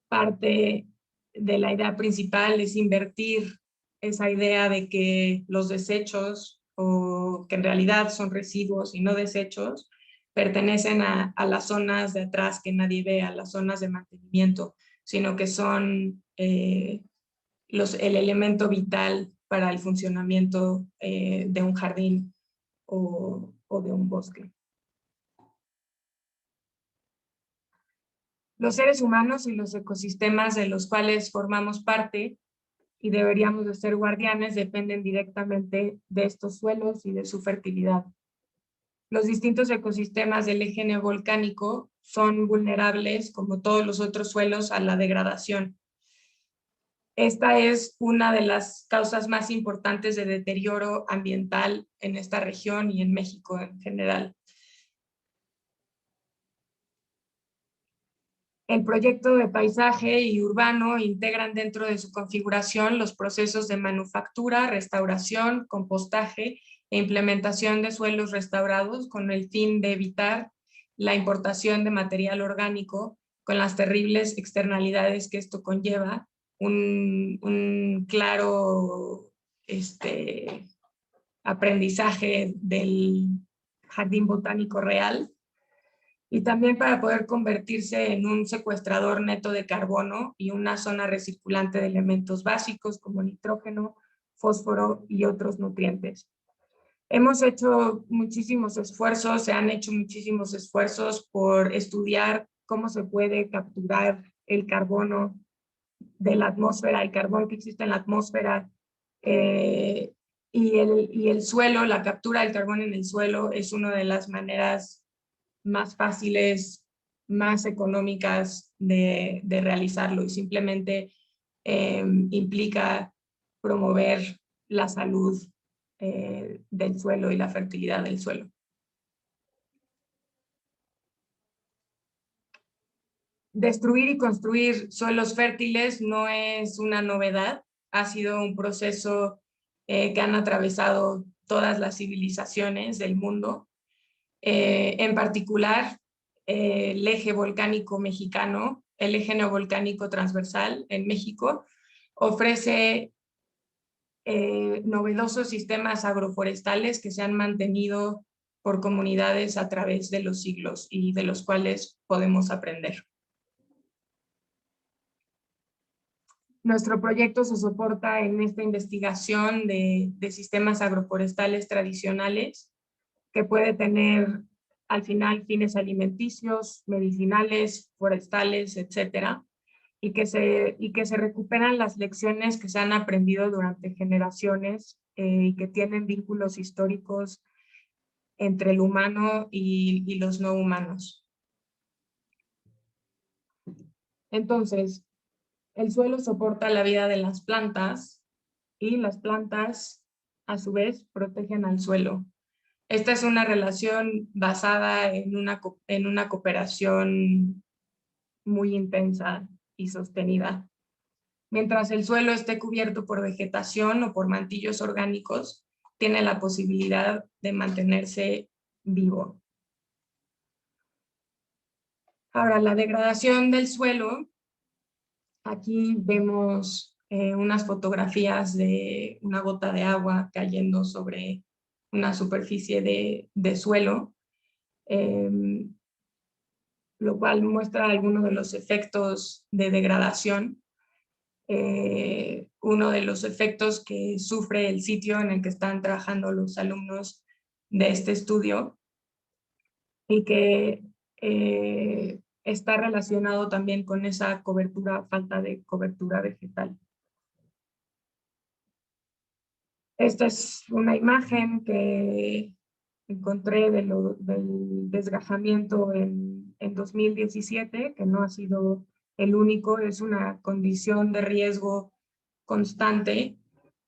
parte de la idea principal es invertir esa idea de que los desechos, o que en realidad son residuos y no desechos, pertenecen a las zonas de atrás que nadie ve, a las zonas de mantenimiento, sino que son el elemento vital para el funcionamiento de un jardín o de un bosque. Los seres humanos y los ecosistemas de los cuales formamos parte y deberíamos de ser guardianes dependen directamente de estos suelos y de su fertilidad. Los distintos ecosistemas del eje neovolcánico son vulnerables, como todos los otros suelos, a la degradación. Esta es una de las causas más importantes de deterioro ambiental en esta región y en México en general. El proyecto de paisaje y urbano integran dentro de su configuración los procesos de manufactura, restauración, compostaje e implementación de suelos restaurados con el fin de evitar la importación de material orgánico con las terribles externalidades que esto conlleva, un claro aprendizaje del jardín botánico real, y también para poder convertirse en un secuestrador neto de carbono y una zona recirculante de elementos básicos como nitrógeno, fósforo y otros nutrientes. Hemos hecho muchísimos esfuerzos, se han hecho muchísimos esfuerzos por estudiar cómo se puede capturar el carbono de la atmósfera, el carbón que existe en la atmósfera, y el suelo, la captura del carbón en el suelo es una de las maneras más fáciles, más económicas de realizarlo, y simplemente implica promover la salud del suelo y la fertilidad del suelo. Destruir y construir suelos fértiles no es una novedad, ha sido un proceso que han atravesado todas las civilizaciones del mundo. En particular, el eje volcánico mexicano, el eje neovolcánico transversal en México, ofrece novedosos sistemas agroforestales que se han mantenido por comunidades a través de los siglos y de los cuales podemos aprender. Nuestro proyecto se soporta en esta investigación de sistemas agroforestales tradicionales, que puede tener al final fines alimenticios, medicinales, forestales, etcétera, y que se recuperan las lecciones que se han aprendido durante generaciones y que tienen vínculos históricos entre el humano y los no humanos. Entonces, el suelo soporta la vida de las plantas, y las plantas, a su vez, protegen al suelo. Esta es una relación basada en una cooperación muy intensa y sostenida. Mientras el suelo esté cubierto por vegetación o por mantillos orgánicos, tiene la posibilidad de mantenerse vivo. Ahora, la degradación del suelo. Aquí vemos unas fotografías de una gota de agua cayendo sobre una superficie de suelo, lo cual muestra algunos de los efectos de degradación. Uno de los efectos que sufre el sitio en el que están trabajando los alumnos de este estudio y que está relacionado también con esa falta de cobertura vegetal. Esta es una imagen que encontré del desgajamiento en 2017, que no ha sido el único, es una condición de riesgo constante,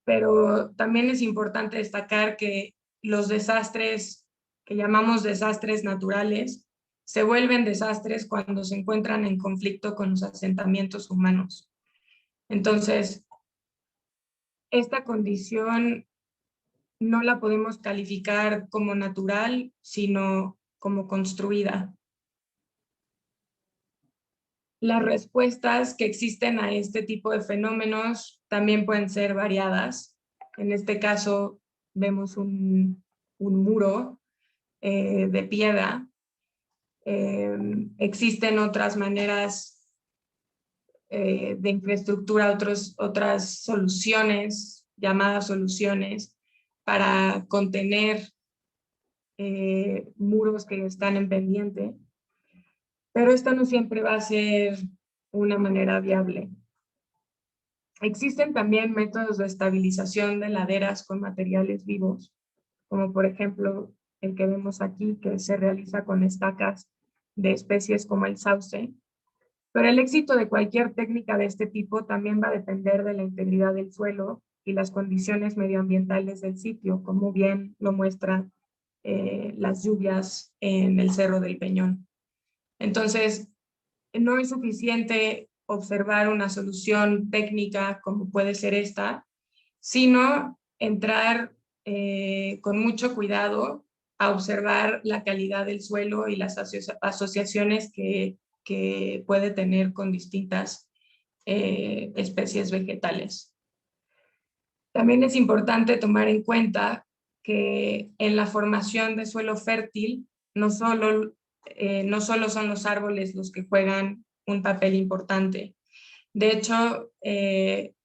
pero también es importante destacar que los desastres que llamamos desastres naturales se vuelven desastres cuando se encuentran en conflicto con los asentamientos humanos. Entonces, esta condición no la podemos calificar como natural, sino como construida. Las respuestas que existen a este tipo de fenómenos también pueden ser variadas. En este caso, vemos un muro de piedra. Existen otras maneras de infraestructura, otras soluciones, llamadas soluciones, para contener muros que están en pendiente. Pero esto no siempre va a ser una manera viable. Existen también métodos de estabilización de laderas con materiales vivos, como por ejemplo el que vemos aquí, que se realiza con estacas de especies como el sauce. Pero el éxito de cualquier técnica de este tipo también va a depender de la integridad del suelo y las condiciones medioambientales del sitio, como bien lo muestran las lluvias en el Cerro del Peñón. Entonces, no es suficiente observar una solución técnica como puede ser esta, sino entrar con mucho cuidado a observar la calidad del suelo y las asociaciones que puede tener con distintas especies vegetales. También es importante tomar en cuenta que en la formación de suelo fértil no solo son los árboles los que juegan un papel importante. De hecho,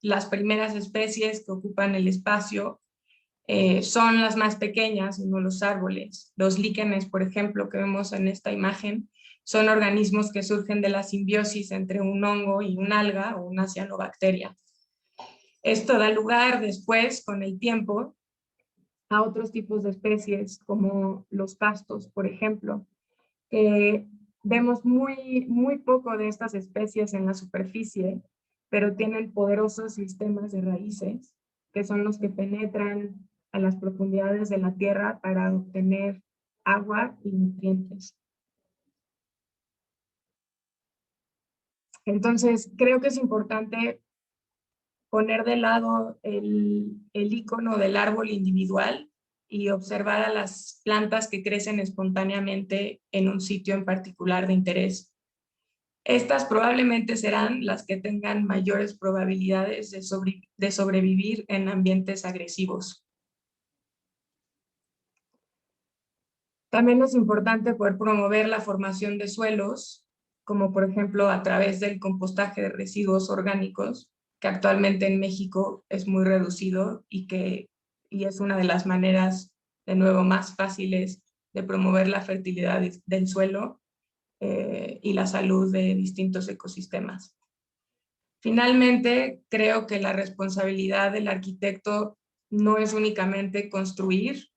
las primeras especies que ocupan el espacio son las más pequeñas, no los árboles. Los líquenes, por ejemplo, que vemos en esta imagen, son organismos que surgen de la simbiosis entre un hongo y un alga o una cianobacteria. Esto da lugar después, con el tiempo, a otros tipos de especies, como los pastos, por ejemplo, que vemos muy poco de estas especies en la superficie, pero tienen poderosos sistemas de raíces, que son los que penetran a las profundidades de la tierra para obtener agua y nutrientes. Entonces, creo que es importante poner de lado el icono del árbol individual y observar a las plantas que crecen espontáneamente en un sitio en particular de interés. Estas probablemente serán las que tengan mayores probabilidades de sobrevivir en ambientes agresivos. También es importante poder promover la formación de suelos, como por ejemplo a través del compostaje de residuos orgánicos, que actualmente en México es muy reducido y es una de las maneras, de nuevo, más fáciles de promover la fertilidad del suelo y la salud de distintos ecosistemas. Finalmente, creo que la responsabilidad del arquitecto no es únicamente construir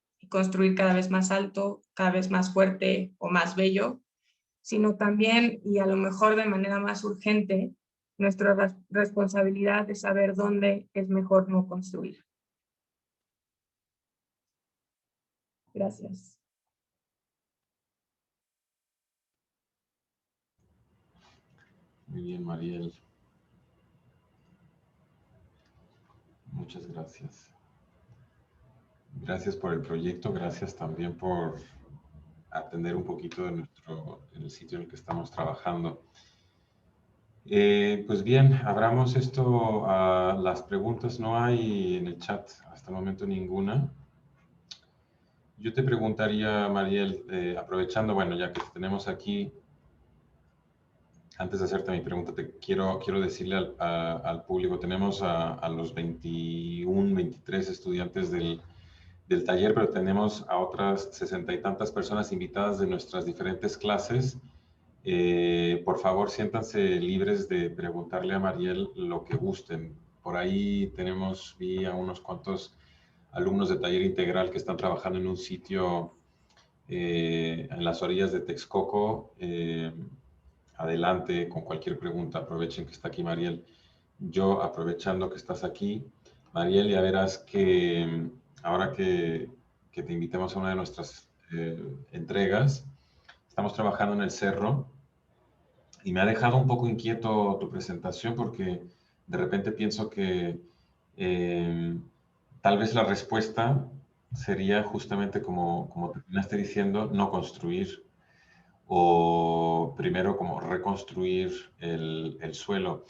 cada vez más alto, cada vez más fuerte o más bello, sino también, y a lo mejor de manera más urgente, nuestra responsabilidad es saber dónde es mejor no construir. Gracias. Muy bien, Mariel. Muchas gracias. Gracias por el proyecto, gracias también por atender un poquito de el sitio en el que estamos trabajando. Pues bien, abramos esto a las preguntas. No hay en el chat hasta el momento ninguna. Yo te preguntaría, Mariel, aprovechando, bueno, ya que te tenemos aquí, antes de hacerte mi pregunta, quiero decirle al público, tenemos a los 21, 23 estudiantes del taller, pero tenemos a otras 60 y tantas personas invitadas de nuestras diferentes clases. Por favor, siéntanse libres de preguntarle a Mariel lo que gusten. Por ahí vi a unos cuantos alumnos de taller integral que están trabajando en un sitio en las orillas de Texcoco. Adelante con cualquier pregunta, aprovechen que está aquí Mariel. Yo, aprovechando que estás aquí, Mariel, ya verás que ahora que te invitemos a una de nuestras entregas, estamos trabajando en el cerro y me ha dejado un poco inquieto tu presentación porque de repente pienso que tal vez la respuesta sería justamente como terminaste diciendo, no construir, o primero como reconstruir el suelo.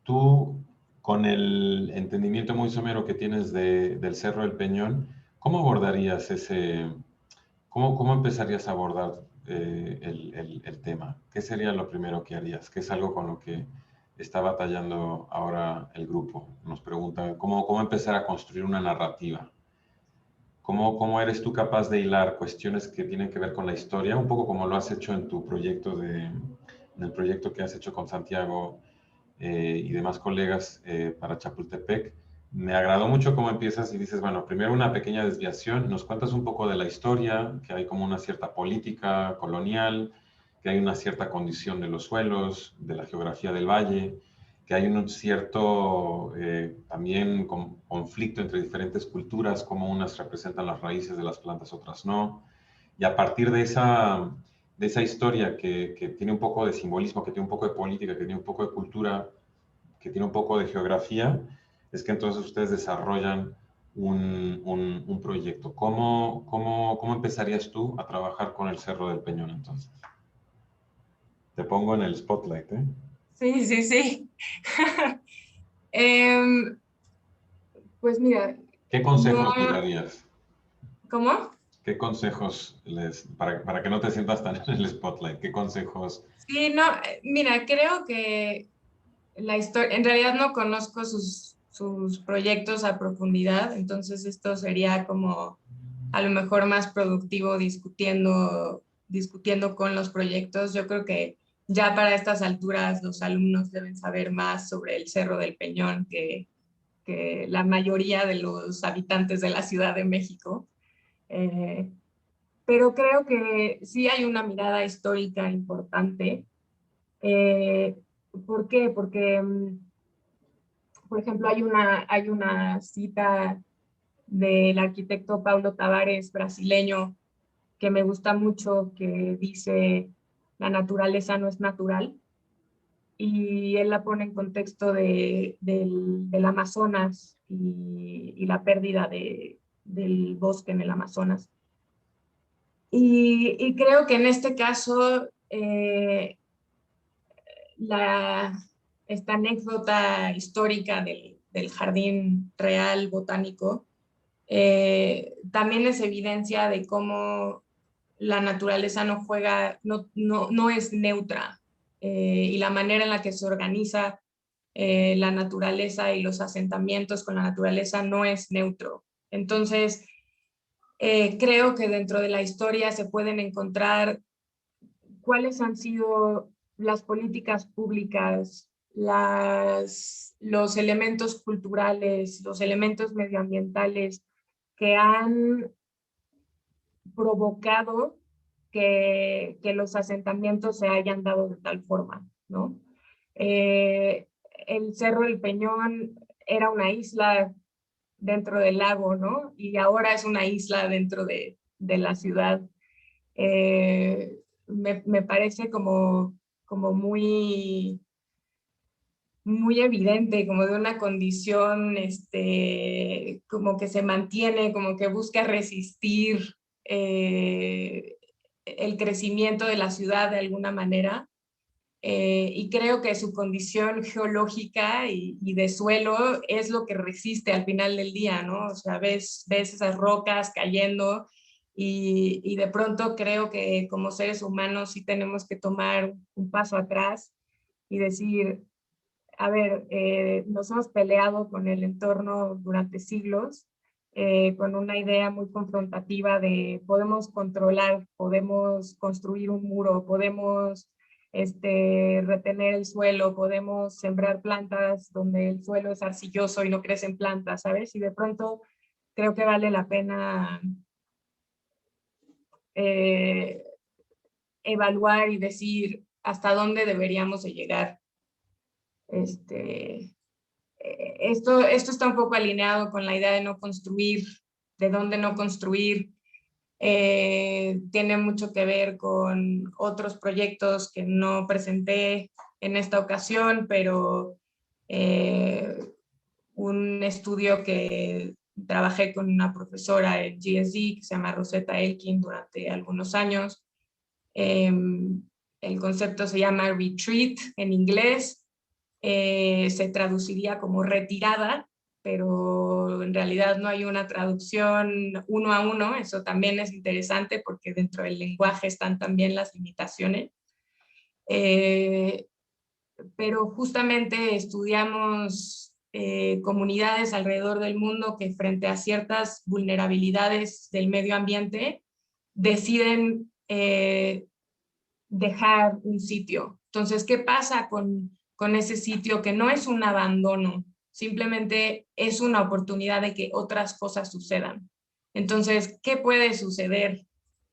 Tú, con el entendimiento muy somero que tienes del Cerro del Peñón, ¿cómo abordarías cómo empezarías a abordar el tema? ¿Qué sería lo primero que harías? ¿Qué es algo con lo que está batallando ahora el grupo? Nos pregunta, ¿cómo empezar a construir una narrativa? ¿Cómo eres tú capaz de hilar cuestiones que tienen que ver con la historia? Un poco como lo has hecho en tu proyecto en el proyecto que has hecho con Santiago y demás colegas para Chapultepec. Me agradó mucho cómo empiezas y dices, bueno, primero una pequeña desviación, nos cuentas un poco de la historia, que hay como una cierta política colonial, que hay una cierta condición de los suelos, de la geografía del valle, que hay un cierto también conflicto entre diferentes culturas, como unas representan las raíces de las plantas, otras no. Y a partir de esa historia que tiene un poco de simbolismo, que tiene un poco de política, que tiene un poco de cultura, que tiene un poco de geografía, es que entonces ustedes desarrollan un proyecto. ¿Cómo empezarías tú a trabajar con el Cerro del Peñón entonces? Te pongo en el spotlight, ¿eh? Sí, sí, sí. Pues mira. ¿Qué consejos les darías? ¿Cómo? ¿Qué consejos para que no te sientas tan en el spotlight, qué consejos? Sí, no, mira, creo que la historia, en realidad no conozco sus proyectos a profundidad, entonces esto sería como a lo mejor más productivo discutiendo con los proyectos. Yo creo que ya para estas alturas los alumnos deben saber más sobre el Cerro del Peñón que la mayoría de los habitantes de la Ciudad de México. Pero creo que sí hay una mirada histórica importante. ¿Por qué? Porque, por ejemplo, hay una cita del arquitecto Paulo Tavares, brasileño, que me gusta mucho, que dice, la naturaleza no es natural. Y él la pone en contexto del Amazonas y la pérdida del bosque en el Amazonas. Y creo que en este caso, esta anécdota histórica del Jardín Real Botánico también es evidencia de cómo la naturaleza no es neutra, y la manera en la que se organiza la naturaleza y los asentamientos con la naturaleza no es neutro. Entonces, creo que dentro de la historia se pueden encontrar cuáles han sido las políticas públicas, los elementos culturales, los elementos medioambientales que han provocado que los asentamientos se hayan dado de tal forma, ¿no? el Cerro del Peñón era una isla dentro del lago, ¿no? Y ahora es una isla dentro de la ciudad. Me parece como muy, muy evidente, como de una condición como que se mantiene, como que busca resistir el crecimiento de la ciudad de alguna manera. Y creo que su condición geológica y de suelo es lo que resiste al final del día, ¿no? O sea, ves esas rocas cayendo y de pronto creo que como seres humanos sí tenemos que tomar un paso atrás y decir, a ver, nos hemos peleado con el entorno durante siglos, con una idea muy confrontativa de podemos controlar, podemos construir un muro, podemos retener el suelo, podemos sembrar plantas donde el suelo es arcilloso y no crecen plantas, ¿sabes? Y de pronto creo que vale la pena evaluar y decir hasta dónde deberíamos de llegar. Esto está un poco alineado con la idea de no construir, de dónde no construir. Tiene mucho que ver con otros proyectos que no presenté en esta ocasión, pero un estudio que trabajé con una profesora en GSD que se llama Rosetta Elkin durante algunos años. El concepto se llama retreat en inglés. Se traduciría como retirada, pero en realidad no hay una traducción uno a uno. Eso también es interesante porque dentro del lenguaje están también las limitaciones. Pero justamente estudiamos comunidades alrededor del mundo que frente a ciertas vulnerabilidades del medio ambiente deciden dejar un sitio. Entonces, ¿qué pasa con ese sitio que no es un abandono? Simplemente es una oportunidad de que otras cosas sucedan. Entonces, ¿qué puede suceder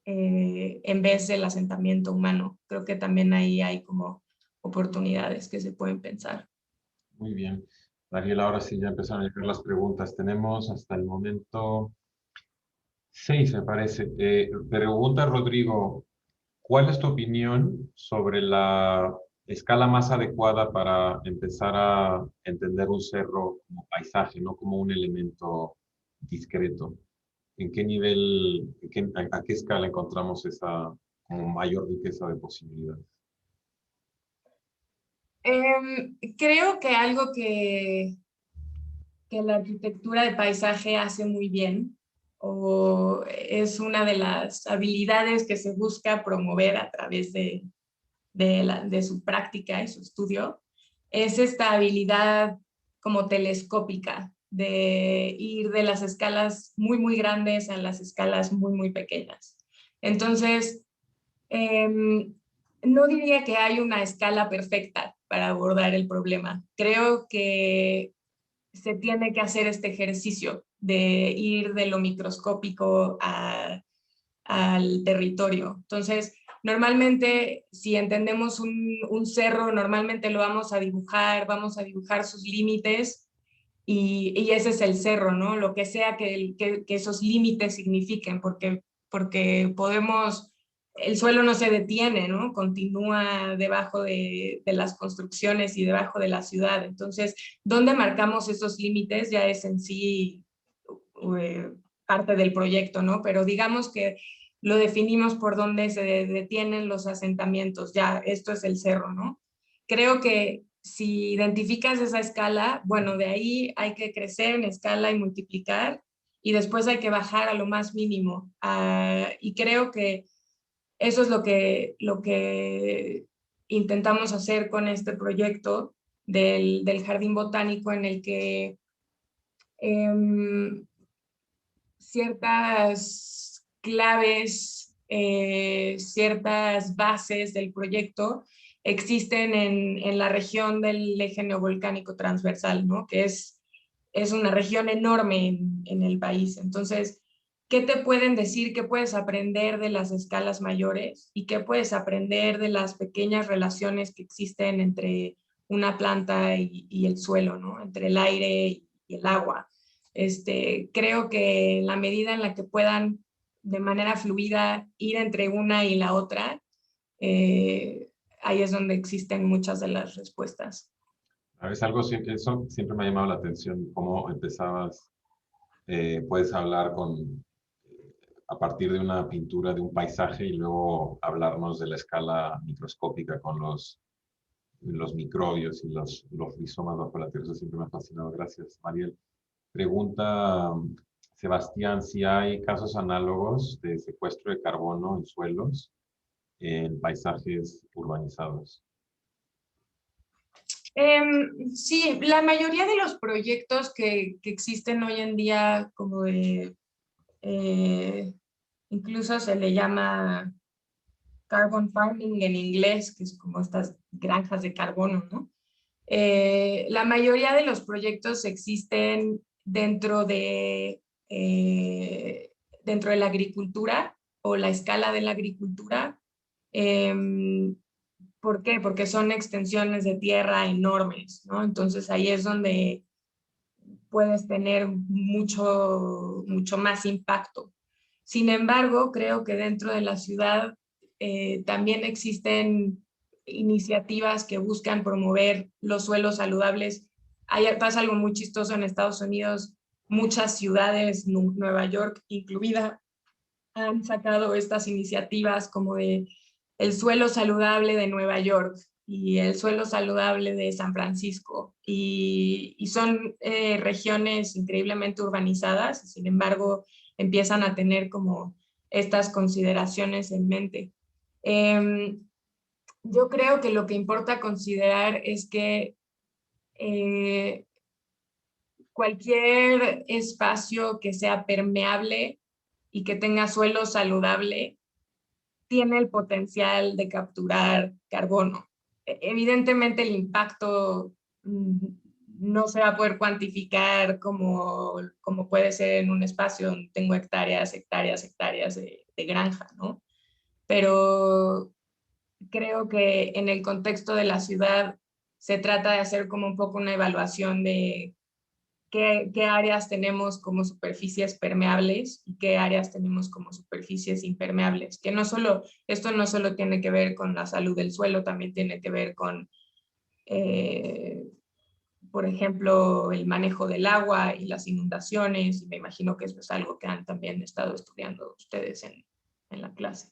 en vez del asentamiento humano? Creo que también ahí hay como oportunidades que se pueden pensar. Muy bien. Daniel, ahora sí ya empezaron a llegar las preguntas. Tenemos hasta el momento 6, me parece. Pregunta Rodrigo, ¿cuál es tu opinión sobre la escala más adecuada para empezar a entender un cerro como paisaje, no como un elemento discreto? ¿En qué nivel, a qué escala encontramos esa como mayor riqueza de posibilidades? Creo que algo que la arquitectura de paisaje hace muy bien, o es una de las habilidades que se busca promover a través de su práctica y su estudio, es esta habilidad como telescópica de ir de las escalas muy, muy grandes a las escalas muy, muy pequeñas. Entonces, no diría que hay una escala perfecta para abordar el problema. Creo que se tiene que hacer este ejercicio de ir de lo microscópico al territorio. Entonces, normalmente, si entendemos un cerro, normalmente lo vamos a dibujar sus límites y ese es el cerro, ¿no? Lo que sea que esos límites signifiquen, porque el suelo no se detiene, ¿no? Continúa debajo de las construcciones y debajo de la ciudad. Entonces, ¿dónde marcamos esos límites? Ya es en sí parte del proyecto, ¿no? Pero digamos que lo definimos por dónde se detienen los asentamientos. Ya, esto es el cerro, ¿no? Creo que si identificas esa escala, bueno, de ahí hay que crecer en escala y multiplicar, y después hay que bajar a lo más mínimo. Y creo que eso es lo que intentamos hacer con este proyecto del Jardín Botánico, en el que ciertas claves, ciertas bases del proyecto existen en la región del eje neovolcánico transversal, ¿no? Que es una región enorme en el país. Entonces, ¿qué te pueden decir? ¿Qué puedes aprender de las escalas mayores? ¿Y qué puedes aprender de las pequeñas relaciones que existen entre una planta y el suelo, ¿no? Entre el aire y el agua. Creo que en la medida en la que puedan de manera fluida ir entre una y la otra, ahí es donde existen muchas de las respuestas. Es algo, eso siempre me ha llamado la atención, cómo empezabas, puedes hablar a partir de una pintura de un paisaje y luego hablarnos de la escala microscópica con los microbios y los rizomas bajo la tierra. Eso siempre me ha fascinado. Gracias, Mariel. Pregunta Sebastián si hay casos análogos de secuestro de carbono en suelos en paisajes urbanizados. Sí, la mayoría de los proyectos que existen hoy en día, como incluso se le llama carbon farming en inglés, que es como estas granjas de carbono, ¿no? La mayoría de los proyectos existen dentro de la agricultura o la escala de la agricultura. ¿Por qué? Porque son extensiones de tierra enormes, ¿no? Entonces ahí es donde puedes tener mucho más impacto. Sin embargo, creo que dentro de la ciudad también existen iniciativas que buscan promover los suelos saludables. Pasa algo muy chistoso en Estados Unidos. Muchas ciudades, Nueva York incluida, han sacado estas iniciativas como de el suelo saludable de Nueva York y el suelo saludable de San Francisco. Y son regiones increíblemente urbanizadas, sin embargo, empiezan a tener como estas consideraciones en mente. Yo creo que lo que importa considerar es que cualquier espacio que sea permeable y que tenga suelo saludable tiene el potencial de capturar carbono. Evidentemente el impacto no se va a poder cuantificar como puede ser en un espacio donde tengo hectáreas de granja, ¿no? Pero creo que en el contexto de la ciudad se trata de hacer como un poco una evaluación de qué áreas tenemos como superficies permeables y qué áreas tenemos como superficies impermeables. Que esto no solo tiene que ver con la salud del suelo, también tiene que ver con, por ejemplo, el manejo del agua y las inundaciones. Y me imagino que eso es algo que han también estado estudiando ustedes en la clase.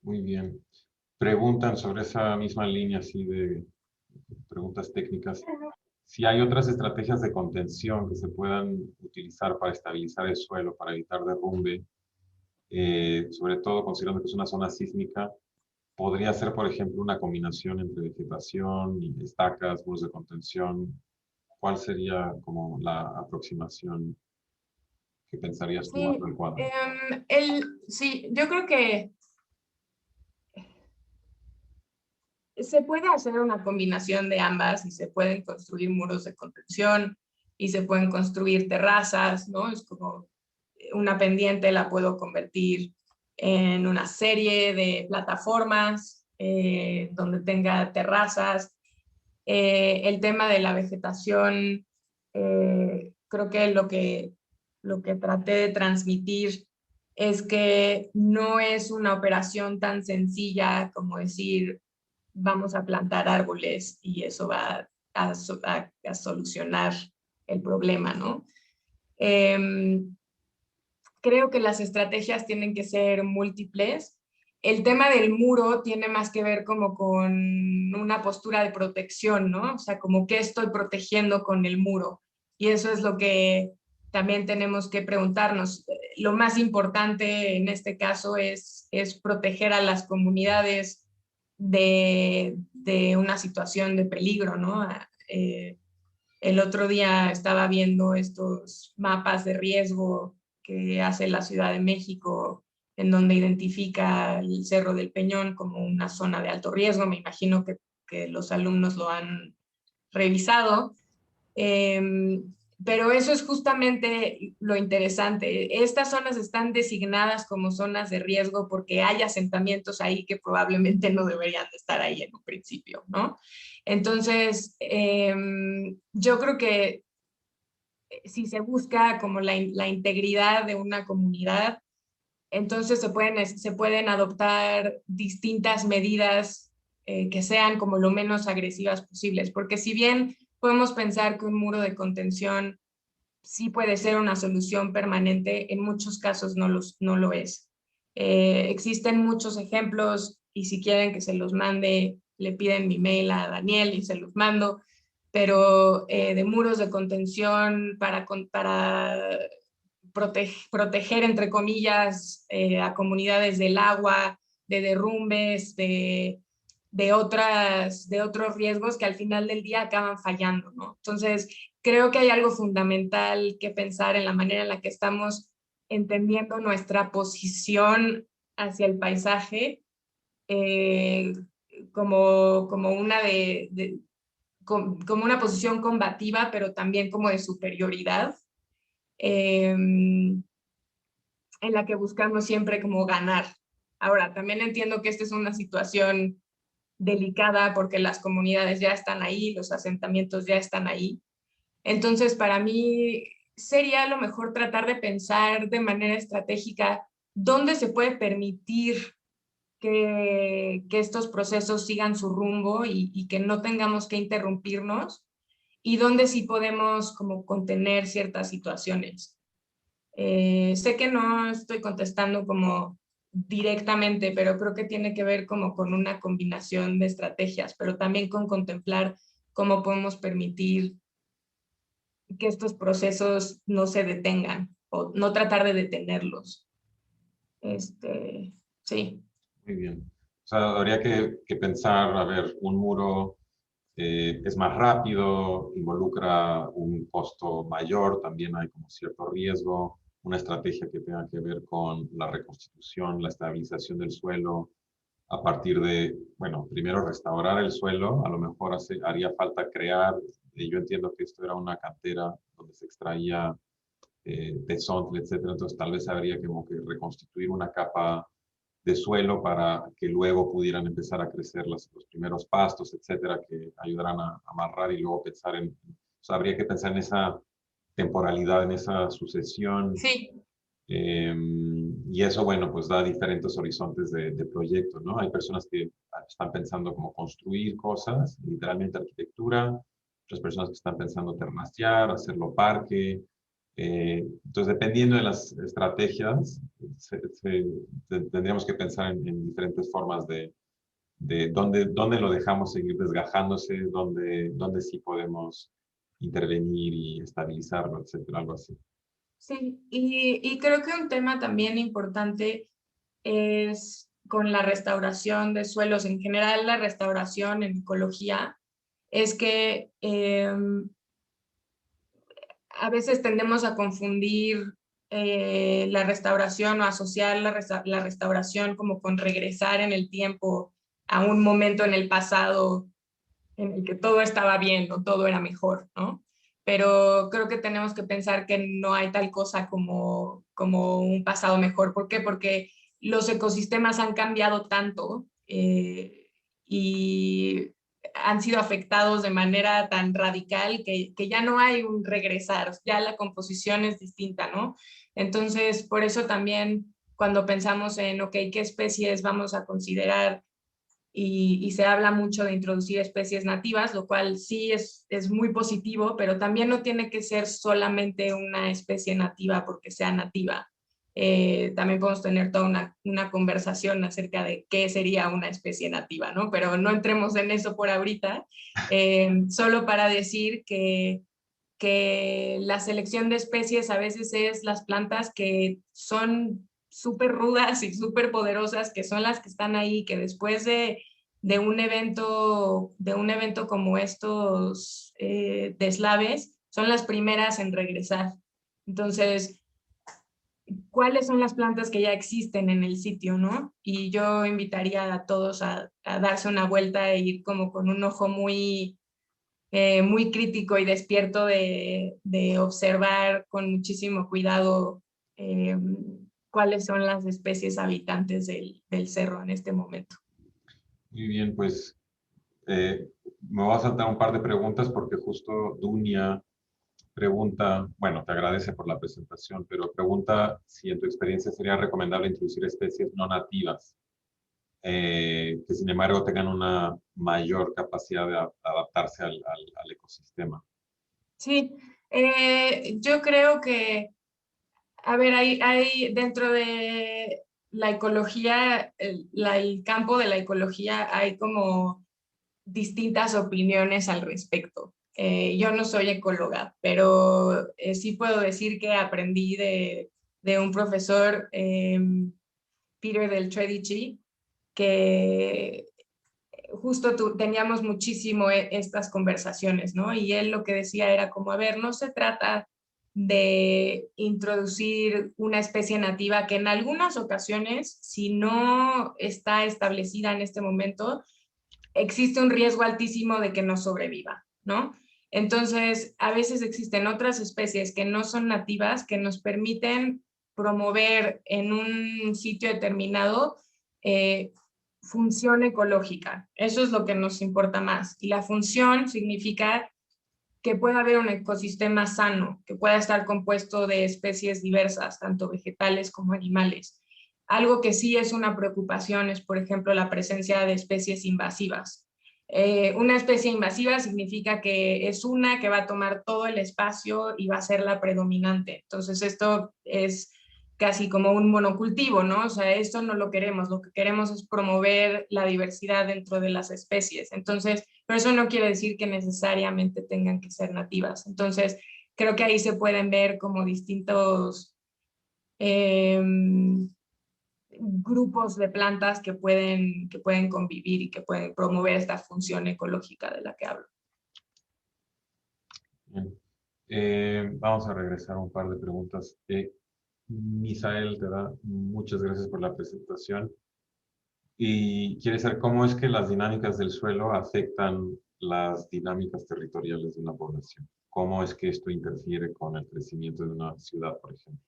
Muy bien. Preguntan sobre esa misma línea así de preguntas técnicas. Si hay otras estrategias de contención que se puedan utilizar para estabilizar el suelo, para evitar derrumbe, sobre todo considerando que es una zona sísmica, podría ser, por ejemplo, una combinación entre vegetación y estacas, muros de contención. ¿Cuál sería como la aproximación que pensarías tú más adecuada? Sí, yo creo que se puede hacer una combinación de ambas y se pueden construir muros de contención y se pueden construir terrazas, ¿no? Es como una pendiente la puedo convertir en una serie de plataformas donde tenga terrazas. El tema de la vegetación, creo que lo que traté de transmitir es que no es una operación tan sencilla como decir vamos a plantar árboles y eso va a solucionar el problema, ¿no? Creo que las estrategias tienen que ser múltiples. El tema del muro tiene más que ver como con una postura de protección, ¿no? O sea, como qué estoy protegiendo con el muro. Y eso es lo que también tenemos que preguntarnos. Lo más importante en este caso es proteger a las comunidades de una situación de peligro, ¿no? El otro día estaba viendo estos mapas de riesgo que hace la Ciudad de México, en donde identifica el Cerro del Peñón como una zona de alto riesgo. Me imagino que los alumnos lo han revisado. Pero eso es justamente lo interesante. Estas zonas están designadas como zonas de riesgo porque hay asentamientos ahí que probablemente no deberían de estar ahí en un principio, ¿no? Entonces, yo creo que si se busca como la integridad de una comunidad, entonces se pueden adoptar distintas medidas que sean como lo menos agresivas posibles, porque si bien podemos pensar que un muro de contención sí puede ser una solución permanente, en muchos casos no lo es. Existen muchos ejemplos y si quieren que se los mande, le piden mi mail a Daniel y se los mando, pero de muros de contención para proteger, entre comillas, a comunidades del agua, de derrumbes, de otros riesgos que al final del día acaban fallando, ¿no? Entonces, creo que hay algo fundamental que pensar en la manera en la que estamos entendiendo nuestra posición hacia el paisaje como una como una posición combativa, pero también como de superioridad, en la que buscamos siempre como ganar. Ahora, también entiendo que esta es una situación delicada porque las comunidades ya están ahí, los asentamientos ya están ahí. Entonces, para mí sería a lo mejor tratar de pensar de manera estratégica dónde se puede permitir que estos procesos sigan su rumbo y que no tengamos que interrumpirnos, y dónde sí podemos como contener ciertas situaciones. Sé que no estoy contestando como directamente, pero creo que tiene que ver como con una combinación de estrategias, pero también con contemplar cómo podemos permitir que estos procesos no se detengan o no tratar de detenerlos. Sí. Muy bien. O sea, habría que pensar, a ver, un muro es más rápido, involucra un costo mayor, también hay como cierto riesgo, una estrategia que tenga que ver con la reconstitución, la estabilización del suelo, a partir de, bueno, primero restaurar el suelo, a lo mejor haría falta crear, yo entiendo que esto era una cantera donde se extraía tesontle, etcétera, entonces tal vez habría como que reconstituir una capa de suelo para que luego pudieran empezar a crecer los primeros pastos, etcétera, que ayudaran a amarrar y luego pensar o sea, habría que pensar en esa temporalidad, en esa sucesión. Sí. Y eso, bueno, pues da diferentes horizontes de proyecto, ¿no? Hay personas que están pensando como construir cosas, literalmente arquitectura, otras personas que están pensando terracear, hacerlo parque. Entonces, dependiendo de las estrategias, tendríamos que pensar en diferentes formas de dónde lo dejamos seguir desgajándose, dónde sí podemos intervenir y estabilizarlo, etcétera, algo así. Sí, y creo que un tema también importante es con la restauración de suelos, en general la restauración en ecología, es que a veces tendemos a confundir la restauración o asociar la restauración como con regresar en el tiempo a un momento en el pasado en el que todo estaba bien o todo era mejor, ¿no? Pero creo que tenemos que pensar que no hay tal cosa como un pasado mejor. ¿Por qué? Porque los ecosistemas han cambiado tanto y han sido afectados de manera tan radical que ya no hay un regresar, ya la composición es distinta, ¿no? Entonces, por eso también cuando pensamos en, ok, ¿qué especies vamos a considerar? Y se habla mucho de introducir especies nativas, lo cual sí es muy positivo, pero también no tiene que ser solamente una especie nativa porque sea nativa. También podemos tener toda una conversación acerca de qué sería una especie nativa, ¿no? Pero no entremos en eso por ahorita, solo para decir que la selección de especies a veces es las plantas que son súper rudas y súper poderosas, que son las que están ahí, que después de un evento como estos deslaves, son las primeras en regresar. Entonces, ¿cuáles son las plantas que ya existen en el sitio, no? Y yo invitaría a todos a darse una vuelta e ir como con un ojo muy muy crítico y despierto de observar con muchísimo cuidado cuáles son las especies habitantes del cerro en este momento. Muy bien, pues me voy a saltar un par de preguntas porque justo Dunia pregunta, bueno, te agradece por la presentación, pero pregunta si en tu experiencia sería recomendable introducir especies no nativas, que sin embargo tengan una mayor capacidad de adaptarse al ecosistema. Sí, yo creo que, a ver, hay dentro de la ecología, el campo de la ecología, hay como distintas opiniones al respecto. Yo no soy ecóloga, pero sí puedo decir que aprendí de un profesor, Peter del Tredici, que justo teníamos muchísimo estas conversaciones, ¿no? Y él lo que decía era como, a ver, no se trata de introducir una especie nativa que en algunas ocasiones, si no está establecida en este momento, existe un riesgo altísimo de que no sobreviva, ¿no? Entonces, a veces existen otras especies que no son nativas que nos permiten promover en un sitio determinado función ecológica. Eso es lo que nos importa más. Y la función significa que pueda haber un ecosistema sano, que pueda estar compuesto de especies diversas, tanto vegetales como animales. Algo que sí es una preocupación es, por ejemplo, la presencia de especies invasivas. Una especie invasiva significa que es una que va a tomar todo el espacio y va a ser la predominante. Entonces esto es casi como un monocultivo, ¿no? O sea, esto no lo queremos. Lo que queremos es promover la diversidad dentro de las especies. Entonces, pero eso no quiere decir que necesariamente tengan que ser nativas. Entonces, creo que ahí se pueden ver como distintos grupos de plantas que pueden convivir y que pueden promover esta función ecológica de la que hablo. Bien. Vamos a regresar a un par de preguntas. Misael te da muchas gracias por la presentación y quiere saber cómo es que las dinámicas del suelo afectan las dinámicas territoriales de una población. ¿Cómo es que esto interfiere con el crecimiento de una ciudad, por ejemplo?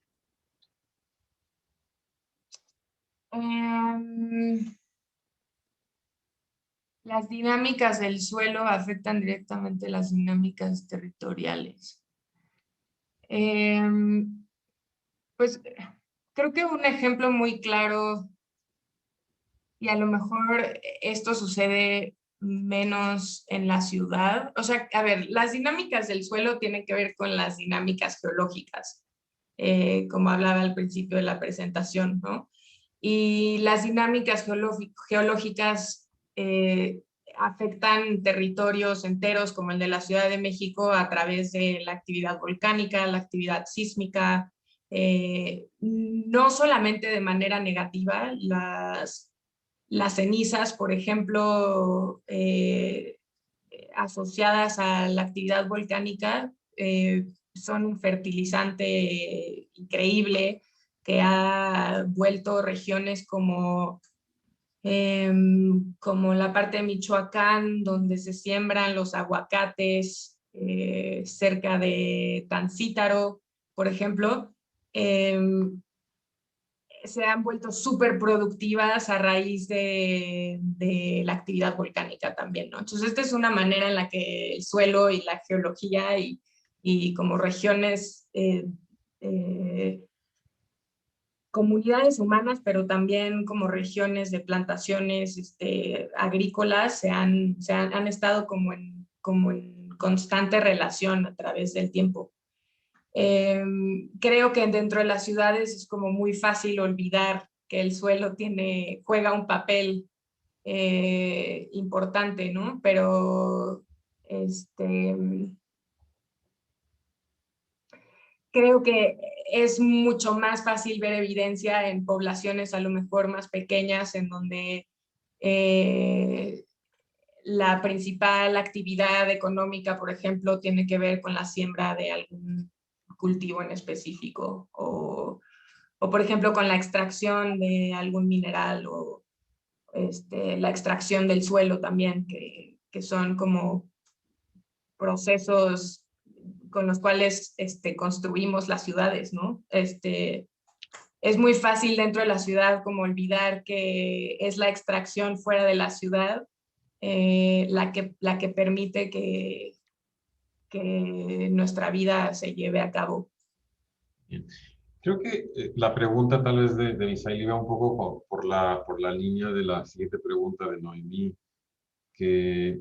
Las dinámicas del suelo afectan directamente las dinámicas territoriales. Pues creo que un ejemplo muy claro, y a lo mejor esto sucede menos en la ciudad. O sea, a ver, las dinámicas del suelo tienen que ver con las dinámicas geológicas, como hablaba al principio de la presentación, ¿no? Y las dinámicas geológicas afectan territorios enteros como el de la Ciudad de México a través de la actividad volcánica, la actividad sísmica, no solamente de manera negativa. Las cenizas, por ejemplo, asociadas a la actividad volcánica, son un fertilizante increíble que ha vuelto regiones como la parte de Michoacán, donde se siembran los aguacates, cerca de Tancítaro, por ejemplo, se han vuelto súper productivas a raíz de la actividad volcánica también, ¿no? Entonces, esta es una manera en la que el suelo y la geología y como regiones, comunidades humanas, pero también como regiones de plantaciones agrícolas, han estado como en constante relación a través del tiempo. Creo que dentro de las ciudades es como muy fácil olvidar que el suelo juega un papel importante, ¿no? Pero creo que es mucho más fácil ver evidencia en poblaciones a lo mejor más pequeñas, en donde la principal actividad económica, por ejemplo, tiene que ver con la siembra de algún cultivo en específico, o por ejemplo con la extracción de algún mineral, o la extracción del suelo también, que son como procesos con los cuales construimos las ciudades, ¿no? Es muy fácil dentro de la ciudad como olvidar que es la extracción fuera de la ciudad la que permite que nuestra vida se lleve a cabo. Bien. Creo que la pregunta tal vez de Misael iba un poco por la línea de la siguiente pregunta de Noemí, que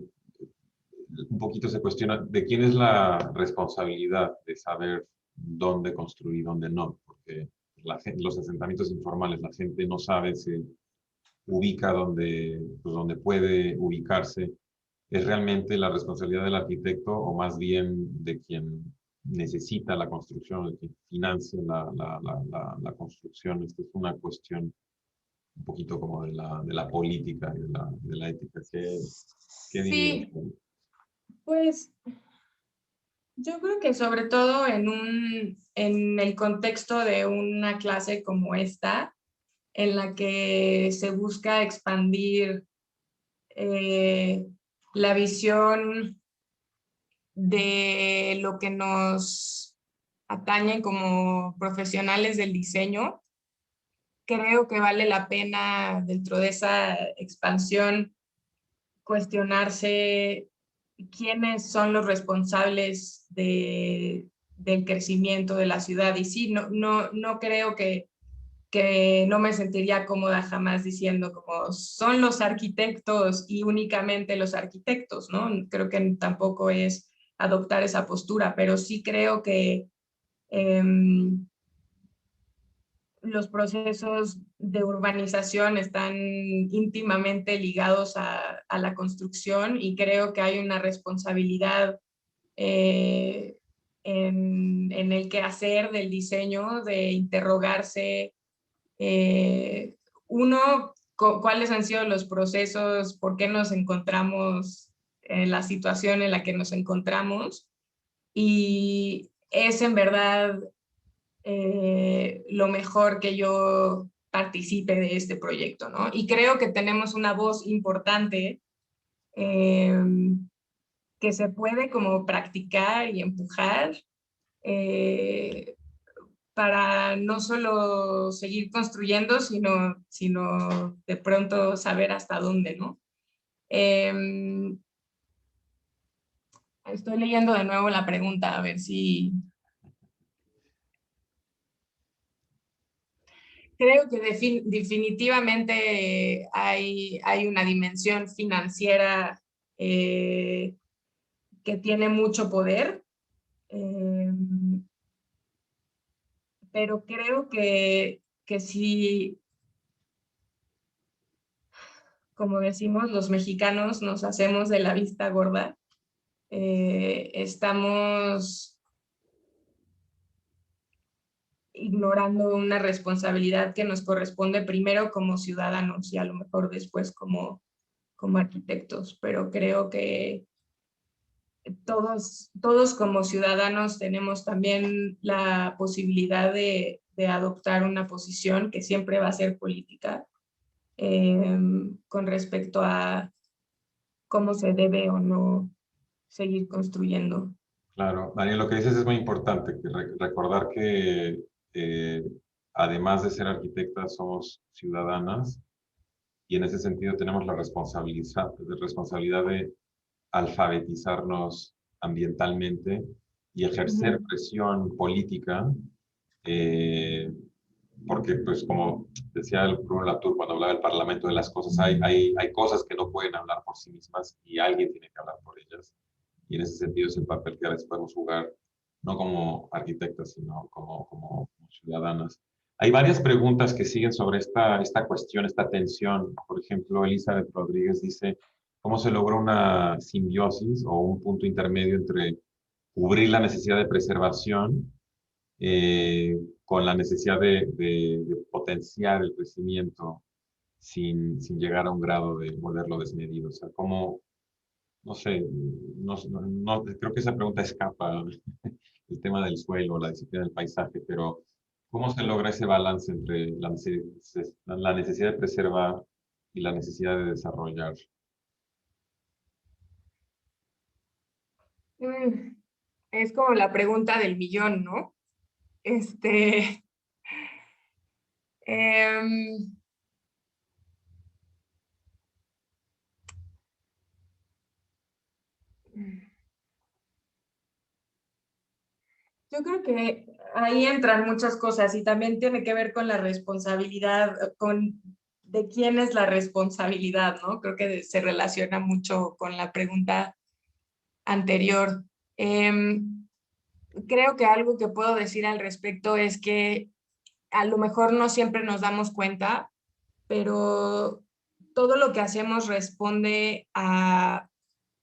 un poquito se cuestiona de quién es la responsabilidad de saber dónde construir, dónde no, porque los asentamientos informales, la gente no sabe, se ubica donde puede ubicarse. ¿Es realmente la responsabilidad del arquitecto o más bien de quien necesita la construcción, de quien financia la construcción? Esta es una cuestión un poquito como de la política y de la ética. ¿Qué dirías? Sí, pues yo creo que sobre todo en el contexto de una clase como esta, en la que se busca expandir la visión de lo que nos atañe como profesionales del diseño, creo que vale la pena dentro de esa expansión cuestionarse quiénes son los responsables del crecimiento de la ciudad. Y sí, no creo que no me sentiría cómoda jamás diciendo como son los arquitectos y únicamente los arquitectos, ¿no? Creo que tampoco es adoptar esa postura, pero sí creo que los procesos de urbanización están íntimamente ligados a la construcción y creo que hay una responsabilidad en el quehacer del diseño de interrogarse uno, cuáles han sido los procesos, por qué nos encontramos en la situación en la que nos encontramos y es en verdad lo mejor que yo participe de este proyecto, ¿no? Y creo que tenemos una voz importante que se puede como practicar y empujar para no solo seguir construyendo, sino de pronto saber hasta dónde, ¿no? Estoy leyendo de nuevo la pregunta, a ver si... Creo que definitivamente hay una dimensión financiera que tiene mucho poder, pero creo que si, como decimos los mexicanos, nos hacemos de la vista gorda, estamos ignorando una responsabilidad que nos corresponde primero como ciudadanos y a lo mejor después como arquitectos, pero creo que todos como ciudadanos tenemos también la posibilidad de adoptar una posición que siempre va a ser política con respecto a cómo se debe o no seguir construyendo. Claro, Daniel, lo que dices es muy importante, que recordar que además de ser arquitectas, somos ciudadanas y en ese sentido tenemos la responsabilidad de alfabetizarnos ambientalmente y ejercer presión política, porque pues como decía el Bruno Latour cuando hablaba del Parlamento de las cosas, hay cosas que no pueden hablar por sí mismas y alguien tiene que hablar por ellas. Y en ese sentido es el papel que a veces podemos jugar, no como arquitectas, sino como ciudadanas. Hay varias preguntas que siguen sobre esta cuestión, esta tensión. Por ejemplo, Elizabeth Rodríguez dice, ¿cómo se logra una simbiosis o un punto intermedio entre cubrir la necesidad de preservación con la necesidad de potenciar el crecimiento sin llegar a un grado de volverlo desmedido? O sea, ¿cómo, no sé, creo que esa pregunta escapa el tema del suelo, la disciplina del paisaje, pero ¿cómo se logra ese balance entre la necesidad de preservar y la necesidad de desarrollar? Es como la pregunta del millón, ¿no? Em, Yo creo que ahí entran muchas cosas y también tiene que ver con la responsabilidad, de quién es la responsabilidad, ¿no? Creo que se relaciona mucho con la pregunta anterior. Creo que algo que puedo decir al respecto es que a lo mejor no siempre nos damos cuenta, pero todo lo que hacemos responde a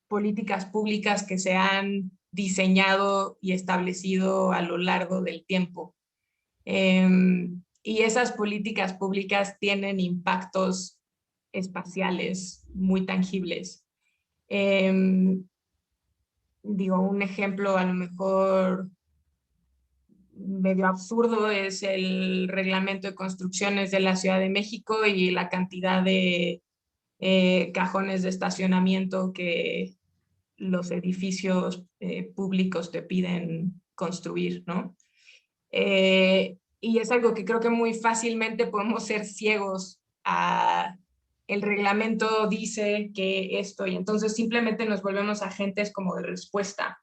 políticas públicas que se han diseñado y establecido a lo largo del tiempo. Y esas políticas públicas tienen impactos espaciales muy tangibles. Digo, un ejemplo a lo mejor medio absurdo es el reglamento de construcciones de la Ciudad de México y la cantidad de cajones de estacionamiento que los edificios públicos te piden construir, ¿no? Y es algo que creo que muy fácilmente podemos ser ciegos a el reglamento dice que esto, y entonces simplemente nos volvemos agentes como de respuesta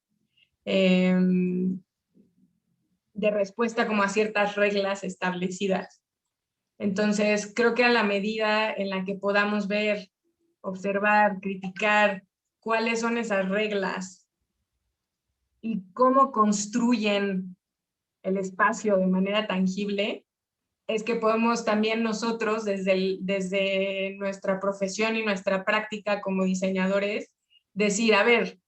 como a ciertas reglas establecidas. Entonces, creo que a la medida en la que podamos ver, observar, criticar cuáles son esas reglas y cómo construyen el espacio de manera tangible, es que podemos también nosotros, desde nuestra profesión y nuestra práctica como diseñadores, decir, a ver,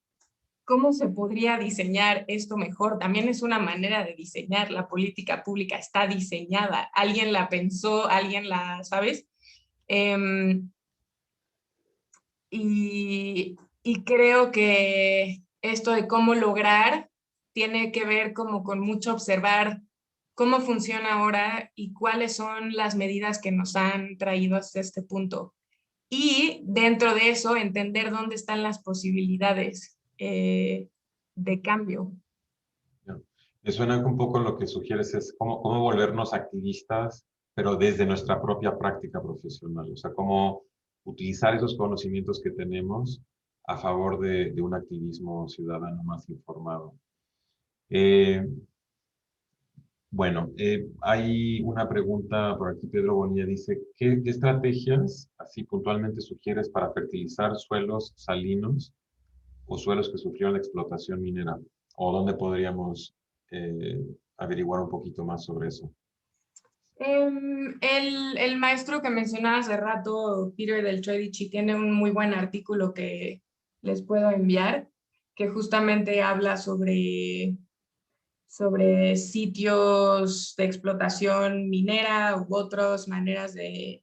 ¿cómo se podría diseñar esto mejor? También es una manera de diseñar. La política pública está diseñada. Alguien la pensó, alguien la, ¿sabes? Y creo que esto de cómo lograr tiene que ver como con mucho observar cómo funciona ahora y cuáles son las medidas que nos han traído hasta este punto. Y dentro de eso, entender dónde están las posibilidades de cambio. Me suena que un poco lo que sugieres es cómo volvernos activistas, pero desde nuestra propia práctica profesional. O sea, cómo utilizar esos conocimientos que tenemos a favor de un activismo ciudadano más informado. Bueno, hay una pregunta por aquí, Pedro Bonilla dice, ¿qué estrategias así puntualmente sugieres para fertilizar suelos salinos o suelos que sufrieron la explotación minera? ¿O dónde podríamos averiguar un poquito más sobre eso? El maestro que mencionaba hace rato, Peter del Tredici, tiene un muy buen artículo que les puedo enviar, que justamente habla sobre sitios de explotación minera u otras maneras de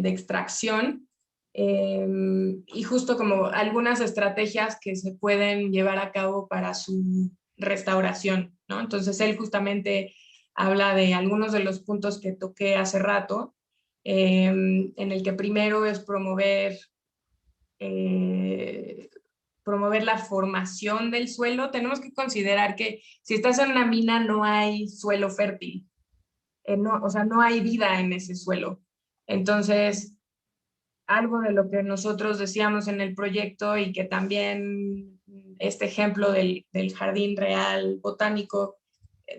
extracción. Y justo como algunas estrategias que se pueden llevar a cabo para su restauración, ¿no? Entonces él justamente habla de algunos de los puntos que toqué hace rato, en el que primero es promover la formación del suelo. Tenemos que considerar que si estás en una mina no hay suelo fértil, no, o sea, no hay vida en ese suelo. Entonces, algo de lo que nosotros decíamos en el proyecto y que también este ejemplo del Jardín Real Botánico,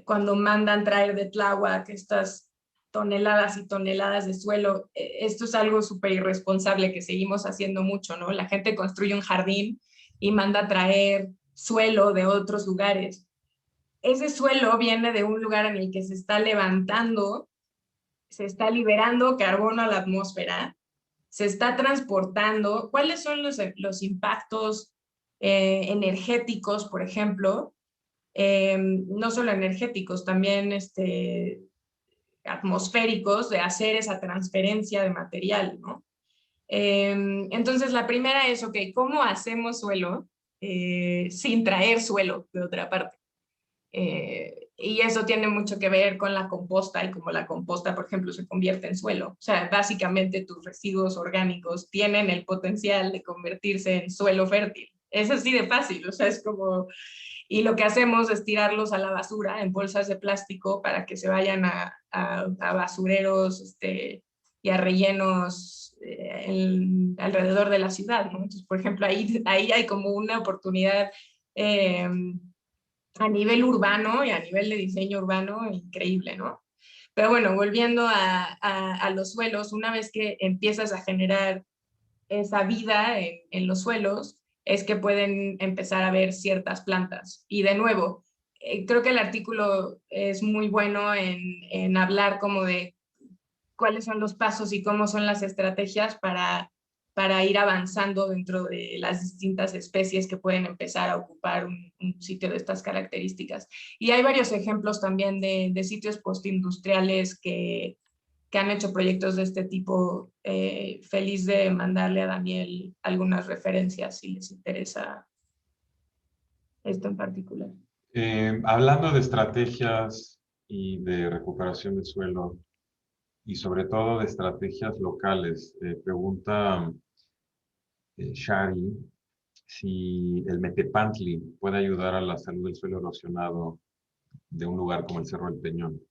cuando mandan traer de Tláhuac estas toneladas y toneladas de suelo, esto es algo súper irresponsable que seguimos haciendo mucho, ¿no? La gente construye un jardín y manda traer suelo de otros lugares. Ese suelo viene de un lugar en el que se está levantando, se está liberando carbono a la atmósfera, se está transportando. ¿Cuáles son los impactos energéticos, por ejemplo? No solo energéticos, también atmosféricos de hacer esa transferencia de material, ¿no? Entonces, la primera es, ok, ¿cómo hacemos suelo sin traer suelo de otra parte? Y eso tiene mucho que ver con la composta y cómo la composta, por ejemplo, se convierte en suelo. O sea, básicamente tus residuos orgánicos tienen el potencial de convertirse en suelo fértil. Es así de fácil, o sea, es como... Y lo que hacemos es tirarlos a la basura en bolsas de plástico para que se vayan a basureros y a rellenos alrededor de la ciudad, ¿no? Entonces, por ejemplo, ahí hay como una oportunidad a nivel urbano y a nivel de diseño urbano increíble, ¿no? Pero bueno, volviendo a los suelos, una vez que empiezas a generar esa vida en los suelos, es que pueden empezar a ver ciertas plantas. Y de nuevo, creo que el artículo es muy bueno en hablar como de cuáles son los pasos y cómo son las estrategias para ir avanzando dentro de las distintas especies que pueden empezar a ocupar un sitio de estas características. Y hay varios ejemplos también de sitios postindustriales que han hecho proyectos de este tipo. Feliz de mandarle a Daniel algunas referencias si les interesa esto en particular. Hablando de estrategias y de recuperación del suelo, y sobre todo de estrategias locales, pregunta Shari si el Metepantli puede ayudar a la salud del suelo erosionado de un lugar como el Cerro del Peñón.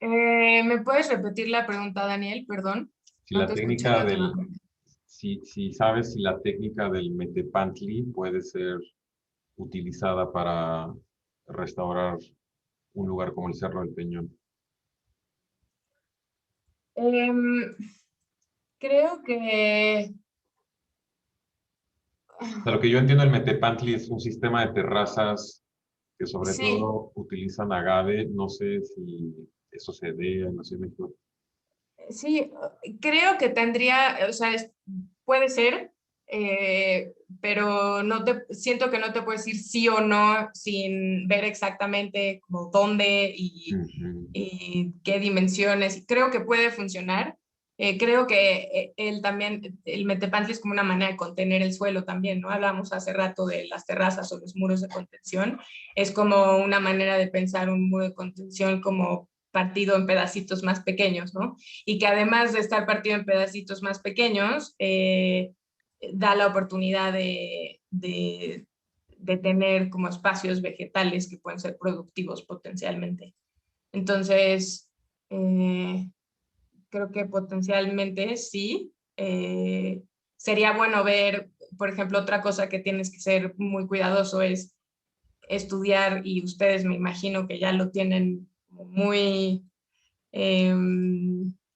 ¿Me puedes repetir la pregunta, Daniel? Perdón. Si No la te técnica escuché del, bien. si sabes si la técnica del Metepantli puede ser utilizada para restaurar un lugar como el Cerro del Peñón. Creo que... O sea, lo que yo entiendo del Metepantli es un sistema de terrazas que sobre Sí, todo utilizan agave. No sé si eso se dé, no sé, México. sí, creo que tendría, o sea, puede ser, pero siento que no te puedo decir sí o no sin ver exactamente como dónde y qué dimensiones. Y creo que puede funcionar. Creo que el Metepantli es como una manera de contener el suelo también, ¿no? Hablábamos hace rato de las terrazas o los muros de contención. Es como una manera de pensar un muro de contención como partido en pedacitos más pequeños, ¿no? Y que además de estar partido en pedacitos más pequeños, da la oportunidad de tener como espacios vegetales que pueden ser productivos potencialmente. Entonces, creo que potencialmente sí. Sería bueno ver, por ejemplo, otra cosa que tienes que ser muy cuidadoso es estudiar, y ustedes me imagino que ya lo tienen muy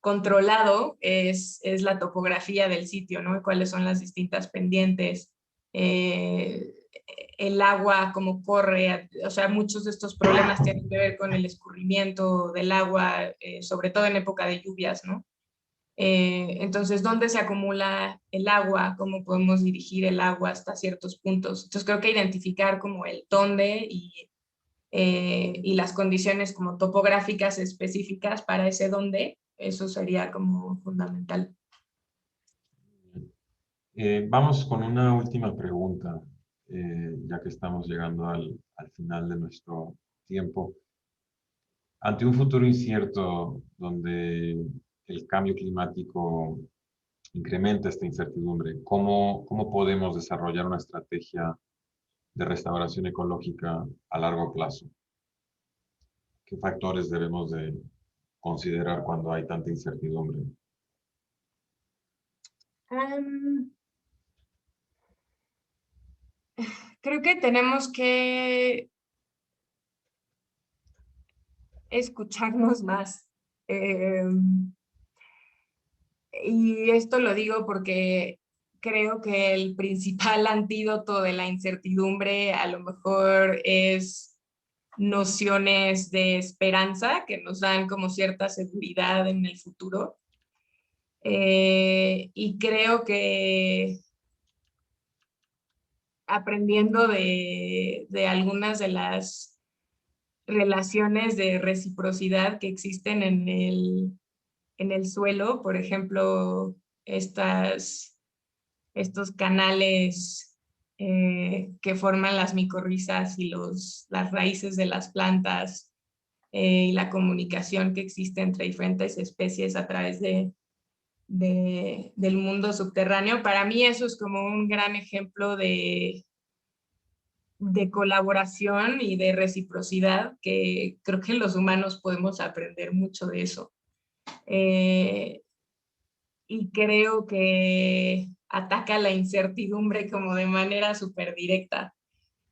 controlado, es la topografía del sitio, ¿no? Cuáles son las distintas pendientes, el agua, cómo corre, o sea, muchos de estos problemas tienen que ver con el escurrimiento del agua, sobre todo en época de lluvias, ¿no? Entonces, ¿dónde se acumula el agua? ¿Cómo podemos dirigir el agua hasta ciertos puntos? Entonces, creo que identificar como el dónde y las condiciones como topográficas específicas para ese dónde, eso sería como fundamental. Vamos con una última pregunta, ya que estamos llegando al final de nuestro tiempo. Ante un futuro incierto donde el cambio climático incrementa esta incertidumbre, ¿cómo podemos desarrollar una estrategia de restauración ecológica a largo plazo? ¿Qué factores debemos de considerar cuando hay tanta incertidumbre? Creo que tenemos que escucharnos más. Y esto lo digo porque creo que el principal antídoto de la incertidumbre a lo mejor es nociones de esperanza que nos dan como cierta seguridad en el futuro. Y creo que aprendiendo de algunas de las relaciones de reciprocidad que existen en el suelo, por ejemplo, estos canales que forman las micorrizas y las raíces de las plantas, y la comunicación que existe entre diferentes especies a través de del mundo subterráneo. Para mí eso es como un gran ejemplo de colaboración y de reciprocidad, que creo que los humanos podemos aprender mucho de eso. Y creo que ataca la incertidumbre como de manera súper directa.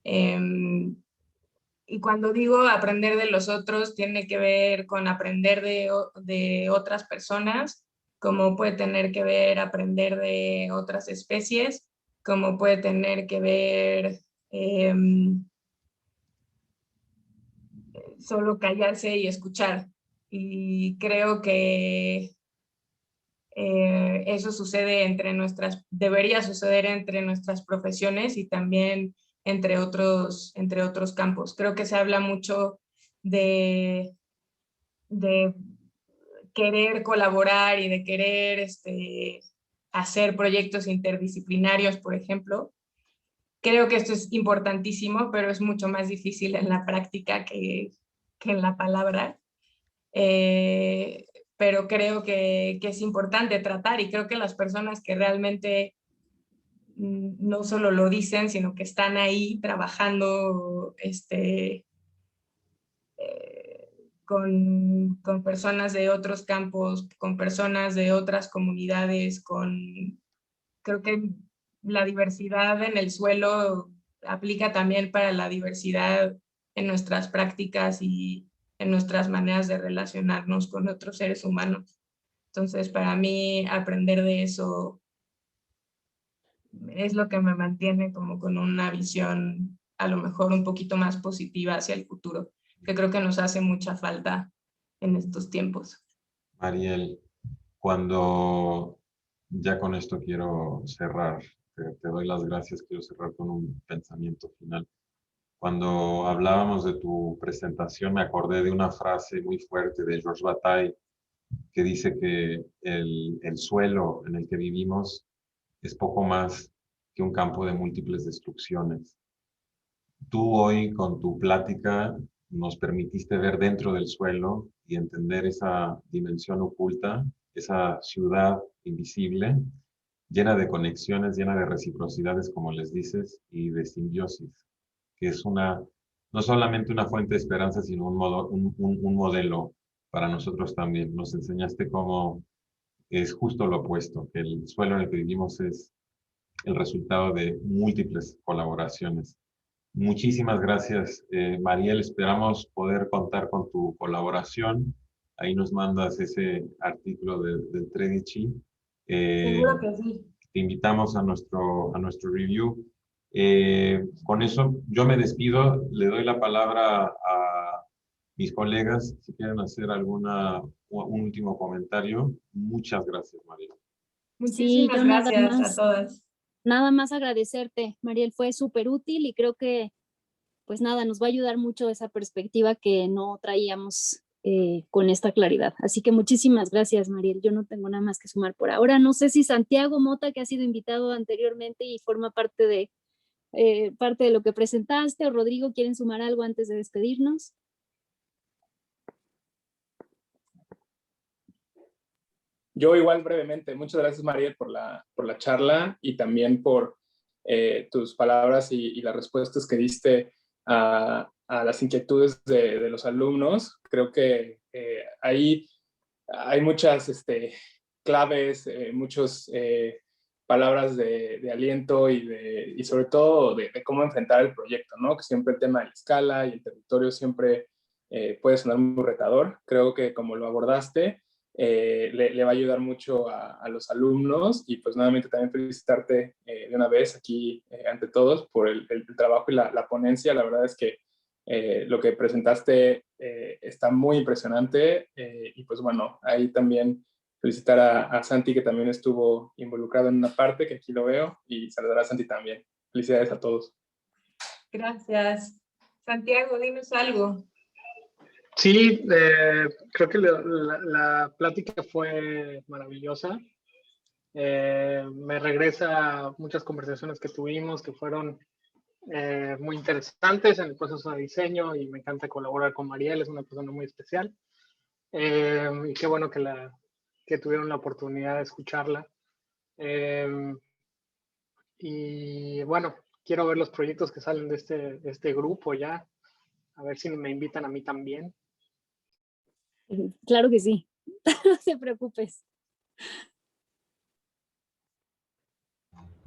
Y cuando digo aprender de los otros, tiene que ver con aprender de otras personas, como puede tener que ver aprender de otras especies, como puede tener que ver solo callarse y escuchar. Y creo que eso sucede debería suceder entre nuestras profesiones y también entre otros campos. Creo que se habla mucho de querer colaborar y de querer hacer proyectos interdisciplinarios, por ejemplo. Creo que esto es importantísimo, pero es mucho más difícil en la práctica que en la palabra. Pero creo que es importante tratar, y creo que las personas que realmente no solo lo dicen, sino que están ahí trabajando con personas de otros campos, con personas de otras comunidades, creo que la diversidad en el suelo aplica también para la diversidad en nuestras prácticas y en nuestras maneras de relacionarnos con otros seres humanos. Entonces, para mí, aprender de eso es lo que me mantiene como con una visión a lo mejor un poquito más positiva hacia el futuro, que creo que nos hace mucha falta en estos tiempos. Mariel, cuando ya con esto quiero cerrar, te doy las gracias, quiero cerrar con un pensamiento final. Cuando hablábamos de tu presentación, me acordé de una frase muy fuerte de Georges Bataille, que dice que el suelo en el que vivimos es poco más que un campo de múltiples destrucciones. Tú hoy con tu plática nos permitiste ver dentro del suelo y entender esa dimensión oculta, esa ciudad invisible, llena de conexiones, llena de reciprocidades, como les dices, y de simbiosis, que es no solamente una fuente de esperanza, sino un modelo para nosotros también. Nos enseñaste cómo es justo lo opuesto, que el suelo en el que vivimos es el resultado de múltiples colaboraciones. Muchísimas gracias, Mariel. Esperamos poder contar con tu colaboración. Ahí nos mandas ese artículo del Tredici. Seguro que sí. Te invitamos a nuestro review. Con eso yo me despido. Le doy la palabra a mis colegas si quieren hacer un último comentario. Muchas gracias, Mariel. Sí, Muchísimas yo gracias a todas. nada más agradecerte, Mariel, fue súper útil y creo que, pues nada, nos va a ayudar mucho esa perspectiva que no traíamos con esta claridad. Así que muchísimas gracias, Mariel. Yo no tengo nada más que sumar por ahora. No sé si Santiago Mota, que ha sido invitado anteriormente y forma parte de lo que presentaste, o Rodrigo, ¿quieren sumar algo antes de despedirnos? Yo igual brevemente, muchas gracias Mariel por la charla y también por tus palabras y las respuestas que diste a las inquietudes de los alumnos. Creo que ahí hay muchas claves, muchas palabras de aliento y sobre todo de cómo enfrentar el proyecto, ¿no? Que siempre el tema de la escala y el territorio siempre puede sonar muy retador. Creo que como lo abordaste, le va a ayudar mucho a los alumnos y pues nuevamente también felicitarte de una vez aquí ante todos por el trabajo y la ponencia. La verdad es que lo que presentaste está muy impresionante y pues bueno, ahí también felicitar a Santi, que también estuvo involucrado en una parte, que aquí lo veo, y saludar a Santi también. Felicidades a todos. Gracias. Santiago, dinos algo. Sí, creo que la plática fue maravillosa. Me regresa a muchas conversaciones que tuvimos que fueron muy interesantes en el proceso de diseño y me encanta colaborar con Mariel, es una persona muy especial. Y qué bueno que que tuvieron la oportunidad de escucharla. Y bueno, quiero ver los proyectos que salen de este grupo ya, a ver si me invitan a mí también. Claro que sí, no te preocupes.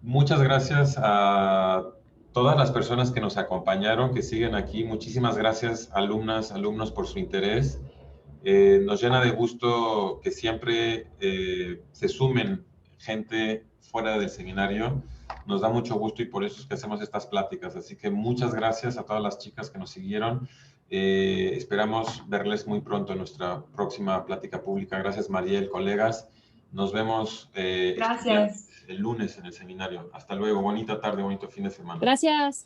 Muchas gracias a todas las personas que nos acompañaron, que siguen aquí. Muchísimas gracias, alumnas, alumnos, por su interés. Nos llena de gusto que siempre se sumen gente fuera del seminario. Nos da mucho gusto y por eso es que hacemos estas pláticas. Así que muchas gracias a todas las chicas que nos siguieron. Esperamos verles muy pronto en nuestra próxima plática pública. Gracias, Mariel, colegas. Nos vemos Gracias. el lunes en el seminario. Hasta luego. Bonita tarde, bonito fin de semana. Gracias.